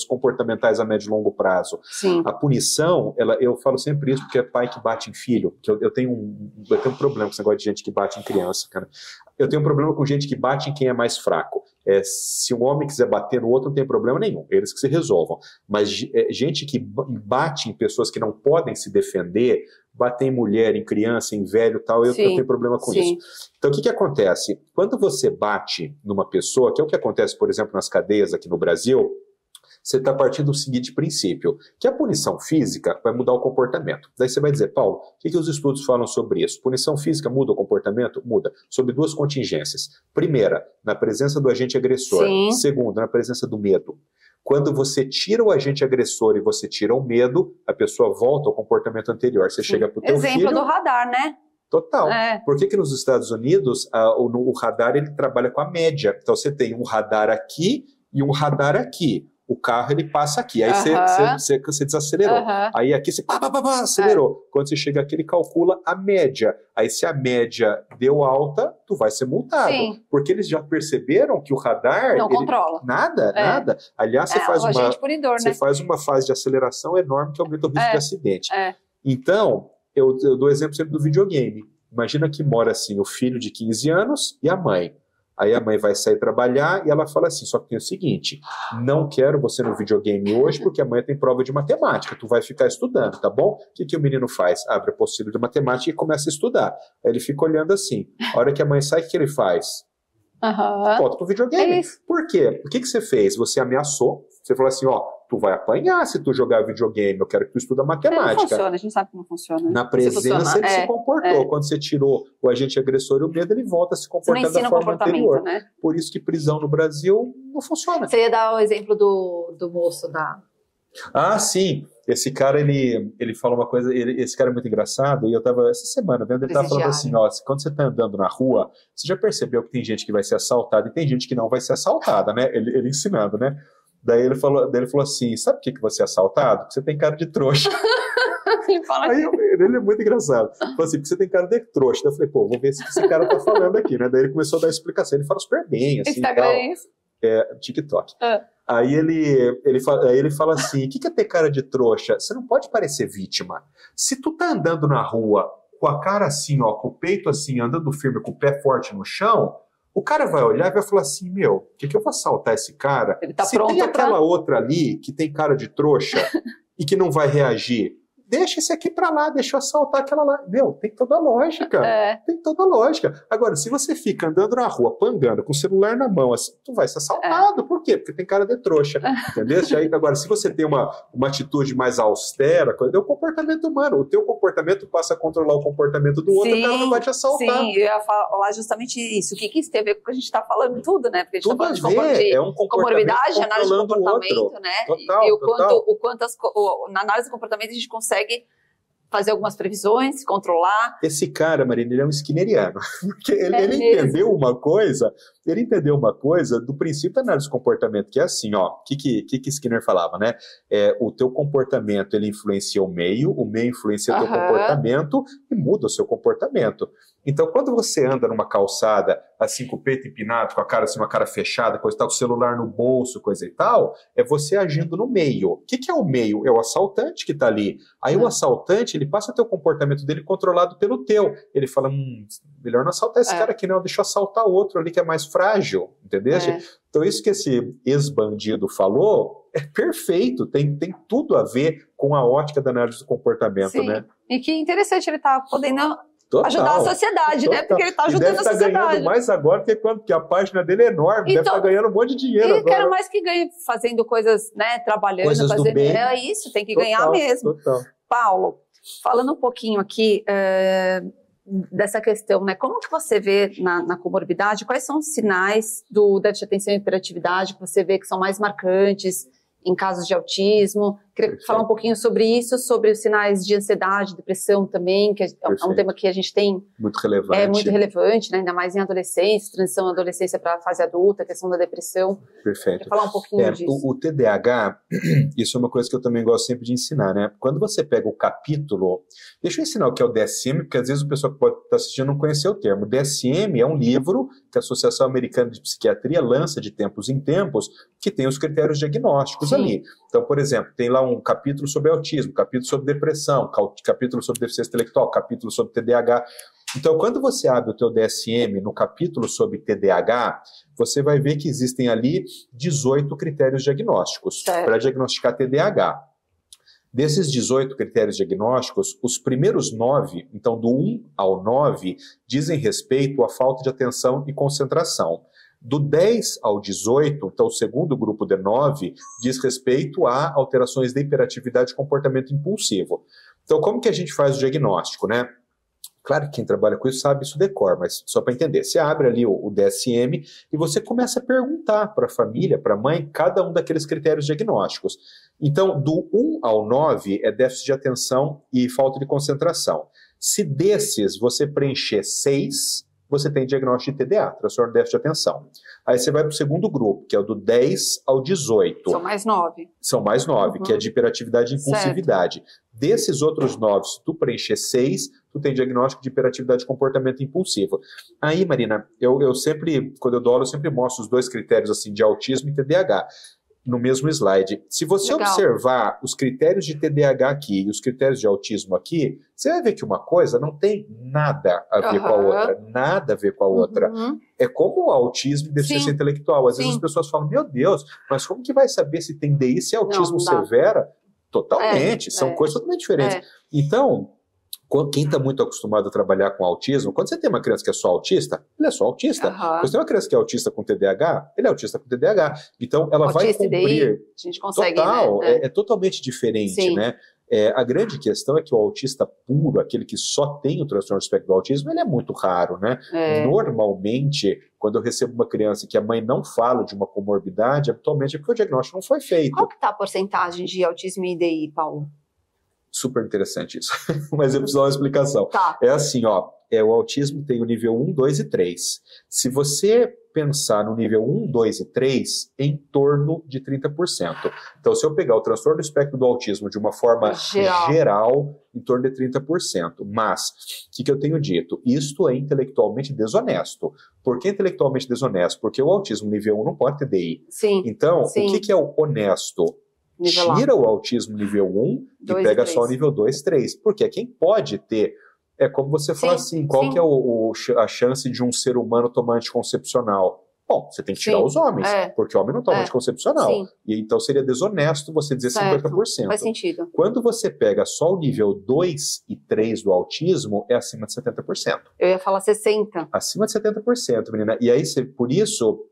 comportamentais a médio e longo prazo. A punição, eu falo sempre isso porque é pai que bate em filho, que eu tenho um problema com esse negócio de gente que bate em criança, cara. Eu tenho um problema com gente que bate em quem é mais fraco. Se um homem quiser bater no outro, não tem problema nenhum, eles que se resolvam. Mas gente que bate em pessoas que não podem se defender, bater em mulher, em criança, em velho e tal, eu tenho problema com isso. Então o que acontece? Quando você bate numa pessoa, que é o que acontece, por exemplo, nas cadeias aqui no Brasil, você está partindo do seguinte princípio, que a punição física vai mudar o comportamento. Daí você vai dizer, Paulo, o que os estudos falam sobre isso? Punição física muda o comportamento? Muda. Sob 2 contingências. Primeira, na presença do agente agressor. Segunda, na presença do medo. Quando você tira o agente agressor e você tira o medo, a pessoa volta ao comportamento anterior. Você chega para o teu filho... Exemplo do radar, né? Total. Por que nos Estados Unidos o radar ele trabalha com a média? Então você tem um radar aqui e um radar aqui. o carro ele passa aqui, aí você desacelerou. Aí aqui você acelerou. Quando você chega aqui, ele calcula a média. Aí se a média deu alta, tu vai ser multado. Sim. Porque eles já perceberam que o radar... Não controla. Nada. Aliás, você faz né? faz uma fase de aceleração enorme que aumenta o risco de acidente. Então, eu dou exemplo sempre do videogame. Imagina que mora assim o filho de 15 anos e a mãe. Aí a mãe vai sair trabalhar e ela fala assim, só que tem o seguinte, não quero você no videogame hoje porque amanhã tem prova de matemática, tu vai ficar estudando, tá bom? O que o menino faz? Abre a apostila de matemática e começa a estudar. Aí ele fica olhando assim. A hora que a mãe sai, o que ele faz? Volta pro videogame. Por quê? O que você fez? Você ameaçou, você falou assim, ó, tu vai apanhar se tu jogar videogame, eu quero que tu estuda matemática. Não funciona, a gente sabe como funciona. Na presença ele se comportou. Quando você tirou o agente agressor e o medo, ele volta a se comportar da forma anterior. Né? Por isso que prisão no Brasil não funciona. Você ia dar o exemplo do moço da... Ah, sim. Esse cara, ele fala uma coisa, esse cara é muito engraçado, e eu tava, essa semana, vendo, ele tava falando assim, ó, quando você tá andando na rua, você já percebeu que tem gente que vai ser assaltada e tem gente que não vai ser assaltada, né? Ele ensinando, né? Daí ele falou assim, sabe por que você é assaltado? Porque você tem cara de trouxa. Ele fala Aí ele é muito engraçado. Falou assim, porque você tem cara de trouxa. Daí eu falei, pô, vou ver se esse cara tá falando aqui, né? Daí ele começou a dar explicação, ele fala super bem, assim, Instagram tal. é isso? TikTok. Aí ele fala assim, o que é ter cara de trouxa? Você não pode parecer vítima. Se tu tá andando na rua com a cara assim, ó, com o peito assim, andando firme, com o pé forte no chão, o cara vai olhar e vai falar assim, meu, por que eu vou assaltar esse cara? Ele tá se pronto tem aquela outra ali que tem cara de trouxa e que não vai reagir, deixa esse aqui pra lá, deixa eu assaltar aquela lá. Meu, tem toda a lógica. Tem toda a lógica. Agora, se você fica andando na rua, pangando, com o celular na mão, assim, tu vai ser assaltado. Por quê? Porque tem cara de trouxa. Entendeu? Aí, agora, se você tem uma atitude mais austera, é o comportamento humano. O teu comportamento passa a controlar o comportamento do outro, o cara não vai te assaltar. Sim, eu ia falar justamente isso. O que isso tem a ver com o que a gente tá falando tudo, né? Porque a gente tudo tá falando de é um comorbidade, análise de comportamento, né? Total, e o quanto na análise de comportamento a gente consegue fazer algumas previsões, controlar. Esse cara, Marina, ele é um skinneriano. Porque ele entendeu uma coisa do princípio da análise de comportamento, que é assim, ó, o que Skinner falava, né? O teu comportamento, ele influencia o meio influencia o teu comportamento e muda o seu comportamento. Então, quando você anda numa calçada, assim, com o peito empinado, com a cara assim, uma cara fechada, coisa e tal, com o celular no bolso, coisa e tal, é você agindo no meio. O que é o meio? É o assaltante que tá ali. Aí o assaltante, ele passa a ter o comportamento dele controlado pelo teu. Ele fala, melhor não assaltar esse cara aqui não, deixa eu assaltar outro ali que é mais frágil, entendeu? Então isso que esse ex-bandido falou é perfeito, tem tudo a ver com a ótica da análise do comportamento, sim. Né? E que interessante, ele tá podendo... Total, ajudar a sociedade, né? Porque ele tá ajudando a sociedade. Deve estar ganhando mais agora, porque a página dele é enorme, deve estar ganhando um monte de dinheiro agora. Eu quero mais que ganhe fazendo coisas, né? Trabalhando, coisas fazendo. Do bem. É isso, tem que ganhar mesmo. Total. Paulo, falando um pouquinho aqui dessa questão, né? Como que você vê na comorbidade, quais são os sinais do déficit de atenção e hiperatividade que você vê que são mais marcantes em casos de autismo? Queria falar um pouquinho sobre isso, sobre os sinais de ansiedade, depressão também, que é um tema que a gente tem... Muito relevante. É muito relevante, né? Ainda mais em adolescência, transição da adolescência para a fase adulta, a questão da depressão. Perfeito. Queria falar um pouquinho disso. O TDAH, isso é uma coisa que eu também gosto sempre de ensinar, né? Quando você pega o capítulo... Deixa eu ensinar o que é o DSM, porque às vezes o pessoal que pode estar assistindo não conhece o termo. O DSM é um livro que a Associação Americana de Psiquiatria lança de tempos em tempos, que tem os critérios diagnósticos ali. Então, por exemplo, tem lá um capítulo sobre autismo, capítulo sobre depressão, capítulo sobre deficiência intelectual, capítulo sobre TDAH. Então, quando você abre o teu DSM no capítulo sobre TDAH, você vai ver que existem ali 18 critérios diagnósticos para diagnosticar TDAH. Desses 18 critérios diagnósticos, os primeiros 9, então do 1 ao 9, dizem respeito à falta de atenção e concentração. Do 10 ao 18, então o segundo grupo de 9, diz respeito a alterações de hiperatividade e comportamento impulsivo. Então, como que a gente faz o diagnóstico, né? Claro que quem trabalha com isso sabe isso de cor, mas só para entender. Você abre ali o DSM e você começa a perguntar para a família, para a mãe, cada um daqueles critérios diagnósticos. Então, do 1 ao 9 é déficit de atenção e falta de concentração. Se desses você preencher 6... você tem diagnóstico de TDA, transtorno de déficit de atenção. Aí você vai para o segundo grupo, que é o do 10 ao 18. São mais 9. São mais 9, que é de hiperatividade e impulsividade. Certo. Desses outros 9, se tu preencher 6, tu tem diagnóstico de hiperatividade e comportamento impulsivo. Aí, Marina, eu sempre, quando eu dou aula, eu sempre mostro os 2 critérios assim, de autismo e TDAH. No mesmo slide. Se você observar os critérios de TDAH aqui e os critérios de autismo aqui, você vai ver que uma coisa não tem nada a ver com a outra. Nada a ver com a outra. É como o autismo e deficiência intelectual. Às vezes as pessoas falam, meu Deus, mas como que vai saber se tem DI, se é autismo severa? Totalmente. São coisas totalmente diferentes. Então, quem está muito acostumado a trabalhar com autismo, quando você tem uma criança que é só autista, ele é só autista. Quando você tem uma criança que é autista com TDAH, ele é autista com TDAH. Então, ela vai cumprir... a gente consegue, total, né? É totalmente diferente, né? A grande questão é que o autista puro, aquele que só tem o transtorno do espectro do autismo, ele é muito raro, né? Normalmente, quando eu recebo uma criança que a mãe não fala de uma comorbidade, habitualmente é porque o diagnóstico não foi feito. Qual que está a porcentagem de autismo e IDI, Paulo? Super interessante isso, mas eu preciso dar uma explicação. Tá. É assim, ó, o autismo tem o nível 1, 2 e 3. Se você pensar no nível 1, 2 e 3, em torno de 30%. Então, se eu pegar o transtorno do espectro do autismo de uma forma geral em torno de 30%. Mas, o que eu tenho dito? Isto é intelectualmente desonesto. Por que intelectualmente desonesto? Porque o autismo nível 1 não pode ter DI. Sim. Então, o que é o honesto? Tira o autismo nível 1 e pega só o nível 2, 3. Porque quem pode ter... É como você fala assim, qual que é a chance de um ser humano tomar anticoncepcional? Bom, você tem que tirar os homens, porque o homem não toma anticoncepcional. E então seria desonesto você dizer 50%. Faz sentido. Quando você pega só o nível 2 e 3 do autismo, é acima de 70%. Eu ia falar 60%. Acima de 70%, menina. E aí, por isso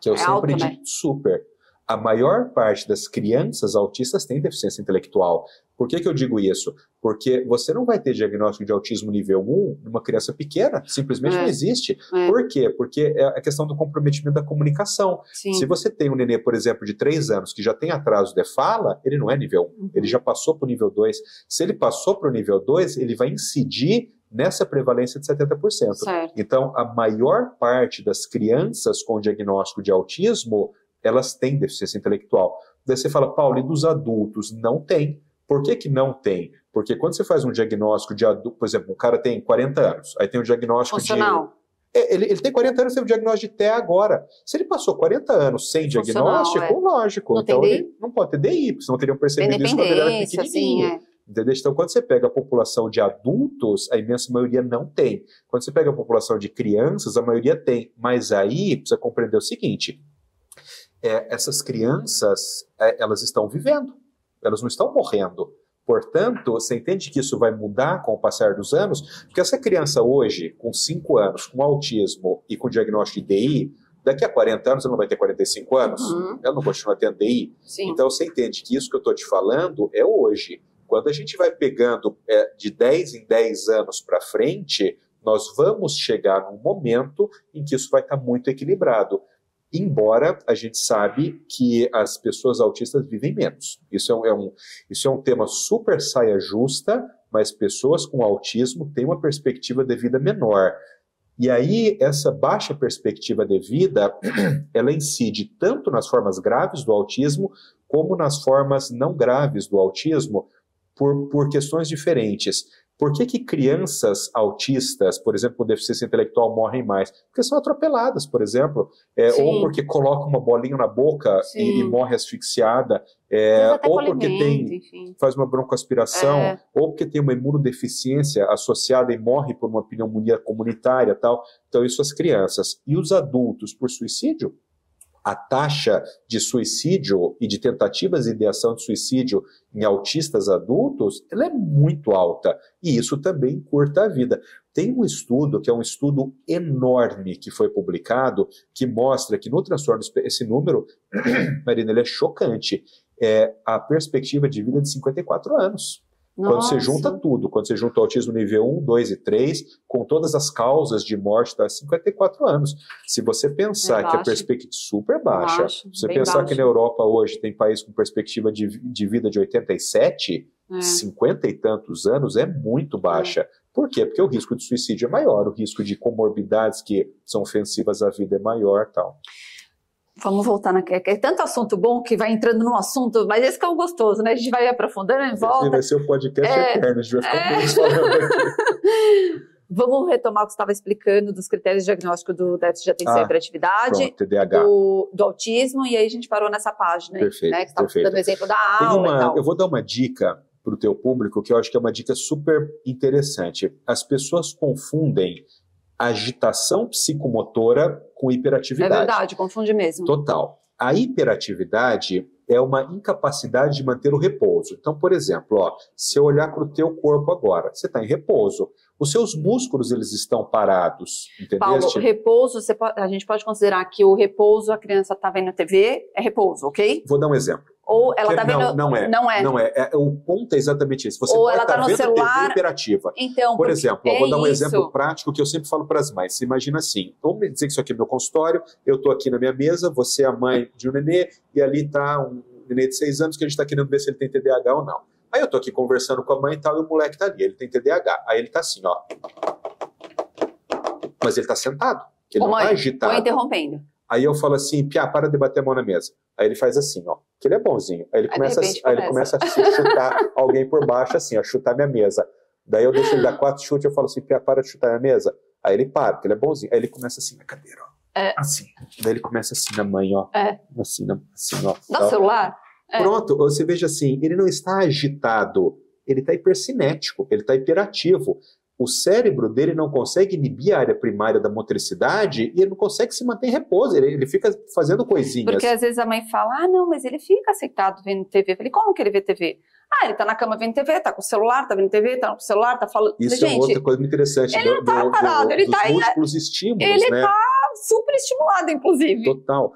que eu sempre digo, super... A maior parte das crianças autistas tem deficiência intelectual. Por que eu digo isso? Porque você não vai ter diagnóstico de autismo nível 1 numa criança pequena, simplesmente não existe. Por quê? Porque é a questão do comprometimento da comunicação. Se você tem um nenê, por exemplo, de 3 anos, que já tem atraso de fala, ele não é nível 1, ele já passou para o nível 2. Se ele passou para o nível 2, ele vai incidir nessa prevalência de 70%. Então, a maior parte das crianças com diagnóstico de autismo, elas têm deficiência intelectual. Daí você fala, Paulo, e dos adultos? Não tem. Por que não tem? Porque quando você faz um diagnóstico de adulto, por exemplo, um cara tem 40 anos, aí tem um diagnóstico funcional. Ele tem 40 anos, tem um diagnóstico de TEA agora. Se ele passou 40 anos sem diagnóstico, lógico, não então ele não pode ter DI, porque senão teriam percebido isso quando ele era pequenininho. Entendeu? Então, quando você pega a população de adultos, a imensa maioria não tem. Quando você pega a população de crianças, a maioria tem. Mas aí, precisa compreender o seguinte... essas crianças, elas estão vivendo, elas não estão morrendo. Portanto, você entende que isso vai mudar com o passar dos anos? Porque essa criança hoje, com 5 anos, com autismo e com diagnóstico de DI, daqui a 40 anos ela não vai ter 45 anos, ela não continua tendo DI. Então, você entende que isso que eu estou te falando é hoje. Quando a gente vai pegando de 10 em 10 anos para frente, nós vamos chegar num momento em que isso vai estar muito equilibrado. Embora a gente sabe que as pessoas autistas vivem menos. Isso é um tema super saia justa, mas pessoas com autismo têm uma perspectiva de vida menor. E aí, essa baixa perspectiva de vida, ela incide tanto nas formas graves do autismo, como nas formas não graves do autismo, por questões diferentes. Por que crianças autistas, por exemplo, com deficiência intelectual, morrem mais? Porque são atropeladas, por exemplo, ou porque colocam uma bolinha na boca e morre asfixiada, ou porque faz uma broncoaspiração, ou porque tem uma imunodeficiência associada e morre por uma pneumonia comunitária, tal. Então, isso as crianças. E os adultos por suicídio? A taxa de suicídio e de tentativas de ideação de suicídio em autistas adultos, ela é muito alta. E isso também encurta a vida. Tem um estudo, que é um estudo enorme, que foi publicado, que mostra que no transtorno, esse número, Marina, ele é chocante. É a perspectiva de vida de 54 anos. Nossa. Quando você junta tudo, quando você junta o autismo nível 1, 2 e 3, com todas as causas de morte, dá 54 anos. Se você pensar que a perspectiva é super baixa, se você pensar que na Europa hoje tem país com perspectiva de vida de 87, 50 e tantos anos é muito baixa. Por quê? Porque o risco de suicídio é maior, o risco de comorbidades que são ofensivas à vida é maior, tal. Vamos voltar é tanto assunto bom que vai entrando num assunto, mas esse que é o gostoso, né? A gente vai aprofundando e volta. Vai ser um podcast eterno, a gente vai ficar meses falando aqui. Vamos retomar o que você estava explicando dos critérios de diagnóstico do déficit de atenção e hiperatividade, pronto, TDAH. Do autismo, e aí a gente parou nessa página. Perfeito, né, que você estava dando o exemplo da aula e tal. Eu vou dar uma dica para o teu público, que eu acho que é uma dica super interessante. As pessoas confundem agitação psicomotora com hiperatividade. É verdade, confunde mesmo. Total. A hiperatividade é uma incapacidade de manter o repouso. Então, por exemplo, se eu olhar para o teu corpo agora, você está em repouso. Os seus músculos, eles estão parados, entendeu? Paulo, repouso, a gente pode considerar que o repouso, a criança está vendo TV, é repouso, ok? Vou dar um exemplo. Ou ela está vendo... Não é. O ponto é exatamente esse. Você ou pode ela estar no vendo celular... TV hiperativa. Então, por exemplo, vou dar um isso. exemplo prático que eu sempre falo para as mães. Você imagina assim, vamos dizer que isso aqui é meu consultório, eu estou aqui na minha mesa, você é a mãe de um nenê, e ali está um nenê de 6 anos que a gente está querendo ver se ele tem TDAH ou não. Aí eu estou aqui conversando com a mãe e tal, e o moleque está ali, ele tem TDAH. Aí ele está assim, ó. Mas ele está sentado, ele não está agitado. Estou interrompendo. Aí eu falo assim, Piá, para de bater a mão na mesa. Aí ele faz assim, ó, que ele é bonzinho. Aí ele começa a chutar alguém por baixo, assim, ó, chutar minha mesa. Daí eu deixo ele dar 4 chutes, eu falo assim, Piá, para de chutar minha mesa. Aí ele para, porque ele é bonzinho. Aí ele começa assim na cadeira, ó. Assim. Daí ele começa assim na mãe, ó. Assim, ó. Dá o celular? Pronto, você veja assim, ele não está agitado, ele está hipercinético, ele está hiperativo. O cérebro dele não consegue inibir a área primária da motricidade e ele não consegue se manter em repouso, ele fica fazendo coisinhas. Porque às vezes a mãe fala, não, mas ele fica sentado vendo TV. Eu falei, como que ele vê TV? Ele tá na cama vendo TV, tá com o celular, tá vendo TV, tá com o celular, tá falando... Isso é outra coisa muito interessante. Ele não tá parado, ele tá... Dos múltiplos estímulos, ele né? Tá super estimulado, inclusive. Total.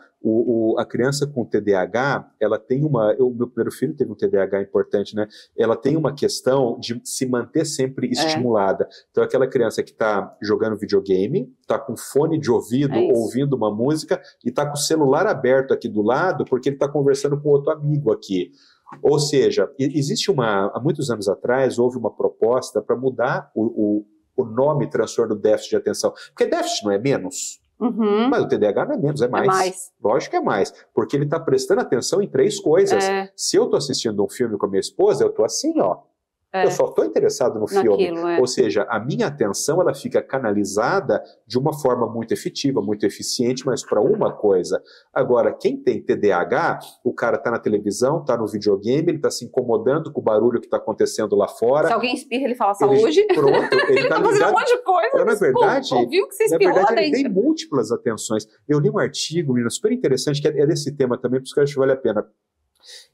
A criança com TDAH, ela tem o meu primeiro filho teve um TDAH importante, né? Ela tem uma questão de se manter sempre estimulada. Então, aquela criança que está jogando videogame, está com fone de ouvido, ouvindo uma música, e está com o celular aberto aqui do lado, porque ele está conversando com outro amigo aqui. Ou seja, há muitos anos atrás, houve uma proposta para mudar o nome transtorno déficit de atenção. Porque déficit não é menos. Uhum. Mas o TDAH não é menos, é mais. Lógico que é mais, porque ele está prestando atenção em 3 coisas. Se eu estou assistindo um filme com a minha esposa, eu estou assim, ó. Eu só estou interessado no filme. Ou seja, a minha atenção ela fica canalizada de uma forma muito efetiva, muito eficiente, mas para uma coisa. Agora, quem tem TDAH, o cara está na televisão, está no videogame, ele está se incomodando com o barulho que está acontecendo lá fora. Se alguém espirra, ele fala saúde. Pronto, ele está fazendo um monte de coisa. Então, na verdade, ouviu que você espirrou lá dentro. Ele tem múltiplas atenções. Eu li um artigo, menina, super interessante, que é desse tema também, por isso que eu acho que vale a pena.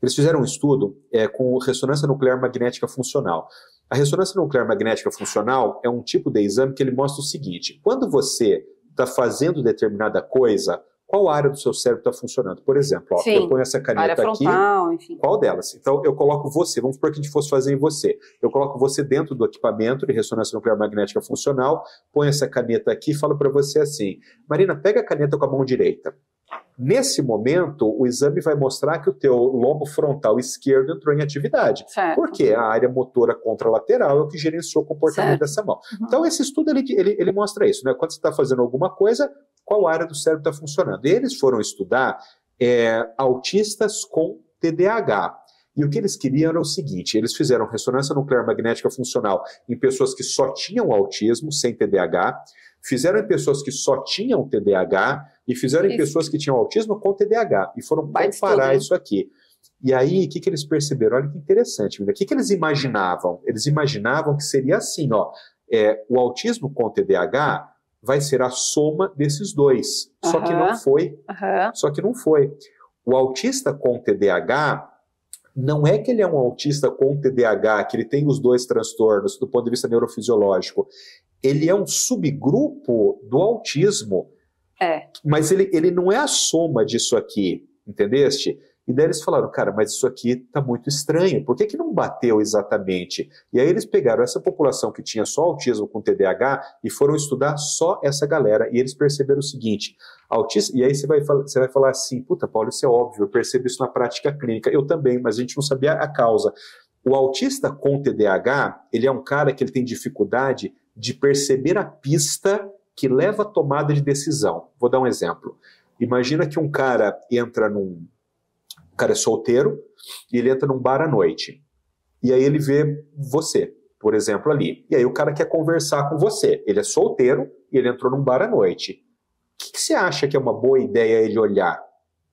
Eles fizeram um estudo com ressonância nuclear magnética funcional. A ressonância nuclear magnética funcional é um tipo de exame que ele mostra o seguinte: quando você está fazendo determinada coisa, qual área do seu cérebro está funcionando? Por exemplo, ó, eu ponho essa caneta área frontal, aqui, enfim. Qual delas? Então eu coloco você, vamos supor que a gente fosse fazer em você. Eu coloco você dentro do equipamento de ressonância nuclear magnética funcional, ponho essa caneta aqui e falo para você assim: Marina, pega a caneta com a mão direita. Nesse momento, o exame vai mostrar que o teu lobo frontal esquerdo entrou em atividade. Certo. Porque a área motora contralateral é o que gerenciou o comportamento dessa mão. Uhum. Então, esse estudo ele mostra isso, né? Quando você está fazendo alguma coisa, qual área do cérebro está funcionando? E eles foram estudar autistas com TDAH. E o que eles queriam era o seguinte: eles fizeram ressonância nuclear magnética funcional em pessoas que só tinham autismo, sem TDAH, fizeram em pessoas que só tinham TDAH e fizeram em pessoas que tinham autismo com TDAH. E foram comparar isso aqui. E aí, o que eles perceberam? Olha que interessante. O que eles imaginavam? Eles imaginavam que seria assim, ó, o autismo com TDAH vai ser a soma desses dois. Só que não foi. Só que não foi. O autista com TDAH, não é que ele é um autista com TDAH, que ele tem os 2 transtornos do ponto de vista neurofisiológico. Ele é um subgrupo do autismo. Mas ele não é a soma disso aqui, entendeste? E daí eles falaram, cara, mas isso aqui tá muito estranho, por que não bateu exatamente? E aí eles pegaram essa população que tinha só autismo com TDAH e foram estudar só essa galera, e eles perceberam o seguinte: autista, e aí você vai falar assim, puta, Paulo, isso é óbvio, eu percebo isso na prática clínica, eu também, mas a gente não sabia a causa. O autista com TDAH, ele é um cara que ele tem dificuldade de perceber a pista que leva à tomada de decisão. Vou dar um exemplo. Imagina que um cara o cara é solteiro e ele entra num bar à noite. E aí ele vê você, por exemplo, ali. E aí o cara quer conversar com você. Ele é solteiro e ele entrou num bar à noite. O que você acha que é uma boa ideia ele olhar?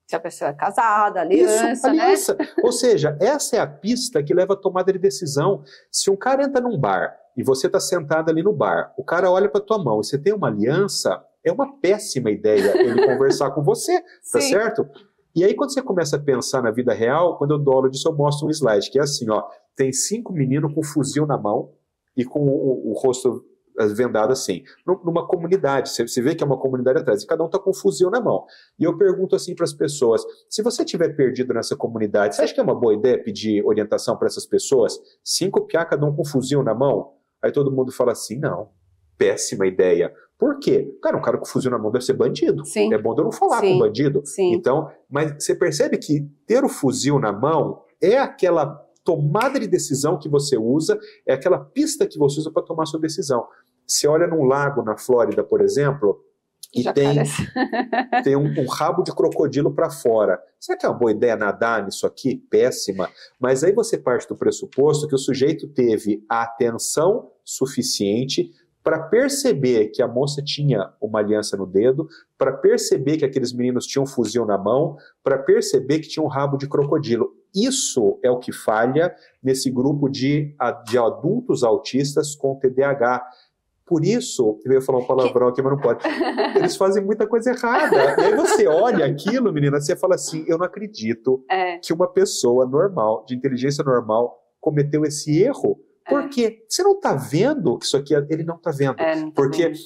Se a pessoa é casada, aliança, isso, aliança. Né? Ou seja, essa é a pista que leva à tomada de decisão. Se um cara entra num bar e você está sentado ali no bar, o cara olha para tua mão e você tem uma aliança, é uma péssima ideia ele conversar com você, tá certo? E aí quando você começa a pensar na vida real, quando eu dou aula disso eu mostro um slide, que é assim, ó, tem 5 meninos com fuzil na mão e com o rosto vendado assim, numa comunidade, você vê que é uma comunidade atrás, e cada um está com um fuzil na mão. E eu pergunto assim para as pessoas, se você estiver perdido nessa comunidade, você acha que é uma boa ideia pedir orientação para essas pessoas? 5 piá, cada um com um fuzil na mão? Aí todo mundo fala assim, não, péssima ideia. Por quê? Cara, um cara com fuzil na mão deve ser bandido. Sim. É bom de eu não falar com bandido. Sim. Então, mas você percebe que ter o fuzil na mão é aquela tomada de decisão que você usa, é aquela pista que você usa para tomar sua decisão. Você olha num lago na Flórida, por exemplo, e tem um rabo de crocodilo para fora. Será que é uma boa ideia nadar nisso aqui? Péssima. Mas aí você parte do pressuposto que o sujeito teve a atenção suficiente para perceber que a moça tinha uma aliança no dedo, para perceber que aqueles meninos tinham um fuzil na mão, para perceber que tinha um rabo de crocodilo. Isso é o que falha nesse grupo de adultos autistas com TDAH. Por isso, eu ia falar um palavrão aqui, mas não pode. Eles fazem muita coisa errada. E aí você olha aquilo, menina, você fala assim, eu não acredito que uma pessoa normal, de inteligência normal, cometeu esse erro. Porque você não está vendo que isso aqui, ele não está vendo. Não tá porque vendo.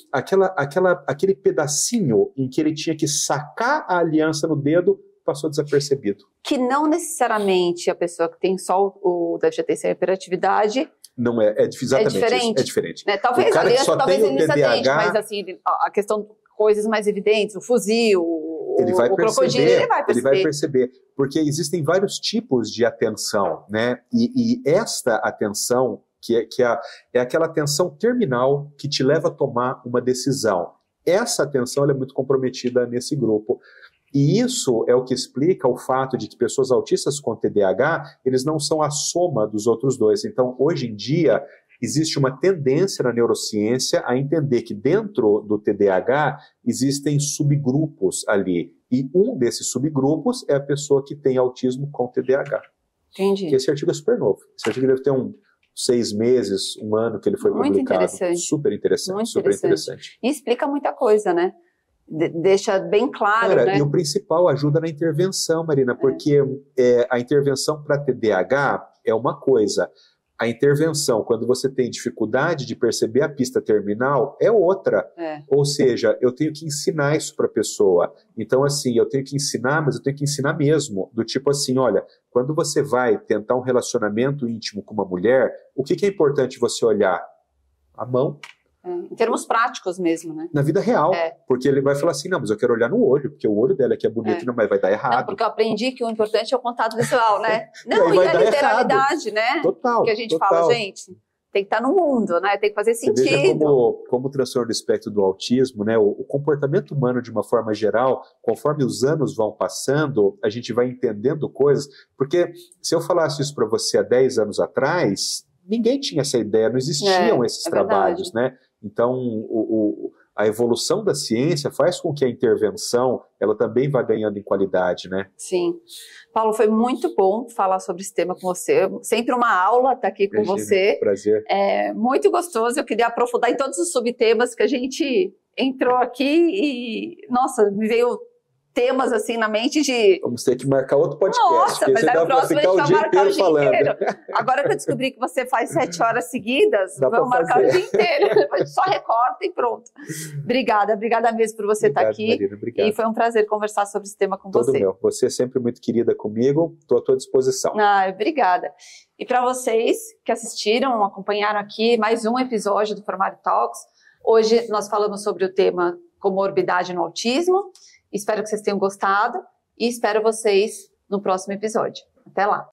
Aquele pedacinho em que ele tinha que sacar a aliança no dedo passou desapercebido. Que não necessariamente a pessoa que tem só o déficit de atenção e hiperatividade... Não é, exatamente diferente. Isso, é diferente. Né? Talvez a aliança, talvez ele não se atente, TDAH, mas assim, a questão de coisas mais evidentes, o fuzil, o crocodilo, ele vai perceber. Porque existem vários tipos de atenção, né? E esta atenção, é aquela atenção terminal que te leva a tomar uma decisão. Essa atenção ela é muito comprometida nesse grupo. E isso é o que explica o fato de que pessoas autistas com TDAH, eles não são a soma dos outros dois. Então, hoje em dia, existe uma tendência na neurociência a entender que dentro do TDAH existem subgrupos ali. E um desses subgrupos é a pessoa que tem autismo com TDAH. Entendi. Que esse artigo é super novo. Esse artigo deve ter 6 meses, 1 ano que ele foi publicado. Interessante. Super interessante. Muito super interessante. E explica muita coisa, né? Deixa bem claro, né? E o principal, ajuda na intervenção, Marina, porque a intervenção para TDAH é uma coisa. A intervenção, quando você tem dificuldade de perceber a pista terminal, é outra. Ou seja, eu tenho que ensinar isso para a pessoa. Então, assim, eu tenho que ensinar, mas eu tenho que ensinar mesmo. Do tipo assim, olha, quando você vai tentar um relacionamento íntimo com uma mulher, o que é importante você olhar? A mão. Em termos práticos mesmo, né? Na vida real. Porque ele vai falar assim, não, mas eu quero olhar no olho, porque o olho dela aqui é bonito, não, mas vai dar errado. Não, porque eu aprendi que o importante é o contato visual, né? Não, e a literalidade, né? Total. Que a gente fala, gente, tem que estar no mundo, né? Tem que fazer sentido. Você veja como o transtorno do espectro do autismo, né? O comportamento humano, de uma forma geral, conforme os anos vão passando, a gente vai entendendo coisas. Porque se eu falasse isso para você há 10 anos atrás, ninguém tinha essa ideia, não existiam esses trabalhos, né? Então, a evolução da ciência faz com que a intervenção ela também vá ganhando em qualidade, né? Sim. Paulo, foi muito bom falar sobre esse tema com você. Sempre uma aula estar aqui com você. Prazer. É muito gostoso. Eu queria aprofundar em todos os subtemas que a gente entrou aqui e, nossa, me veio temas assim na mente de... Vamos ter que marcar outro podcast. Nossa, mas aí o próximo a gente vai marcar o dia falando. inteiro. Agora que eu descobri que você faz 7 horas seguidas, vamos marcar o dia inteiro. Só recorta e pronto. Obrigada mesmo por você estar aqui. Marina, obrigado. E foi um prazer conversar sobre esse tema com Todo você. meu. Você é sempre muito querida comigo, estou à tua disposição. Obrigada. E para vocês que assistiram, acompanharam aqui mais um episódio do Formário Talks, hoje nós falamos sobre o tema comorbidade no autismo. Espero que vocês tenham gostado e espero vocês no próximo episódio. Até lá!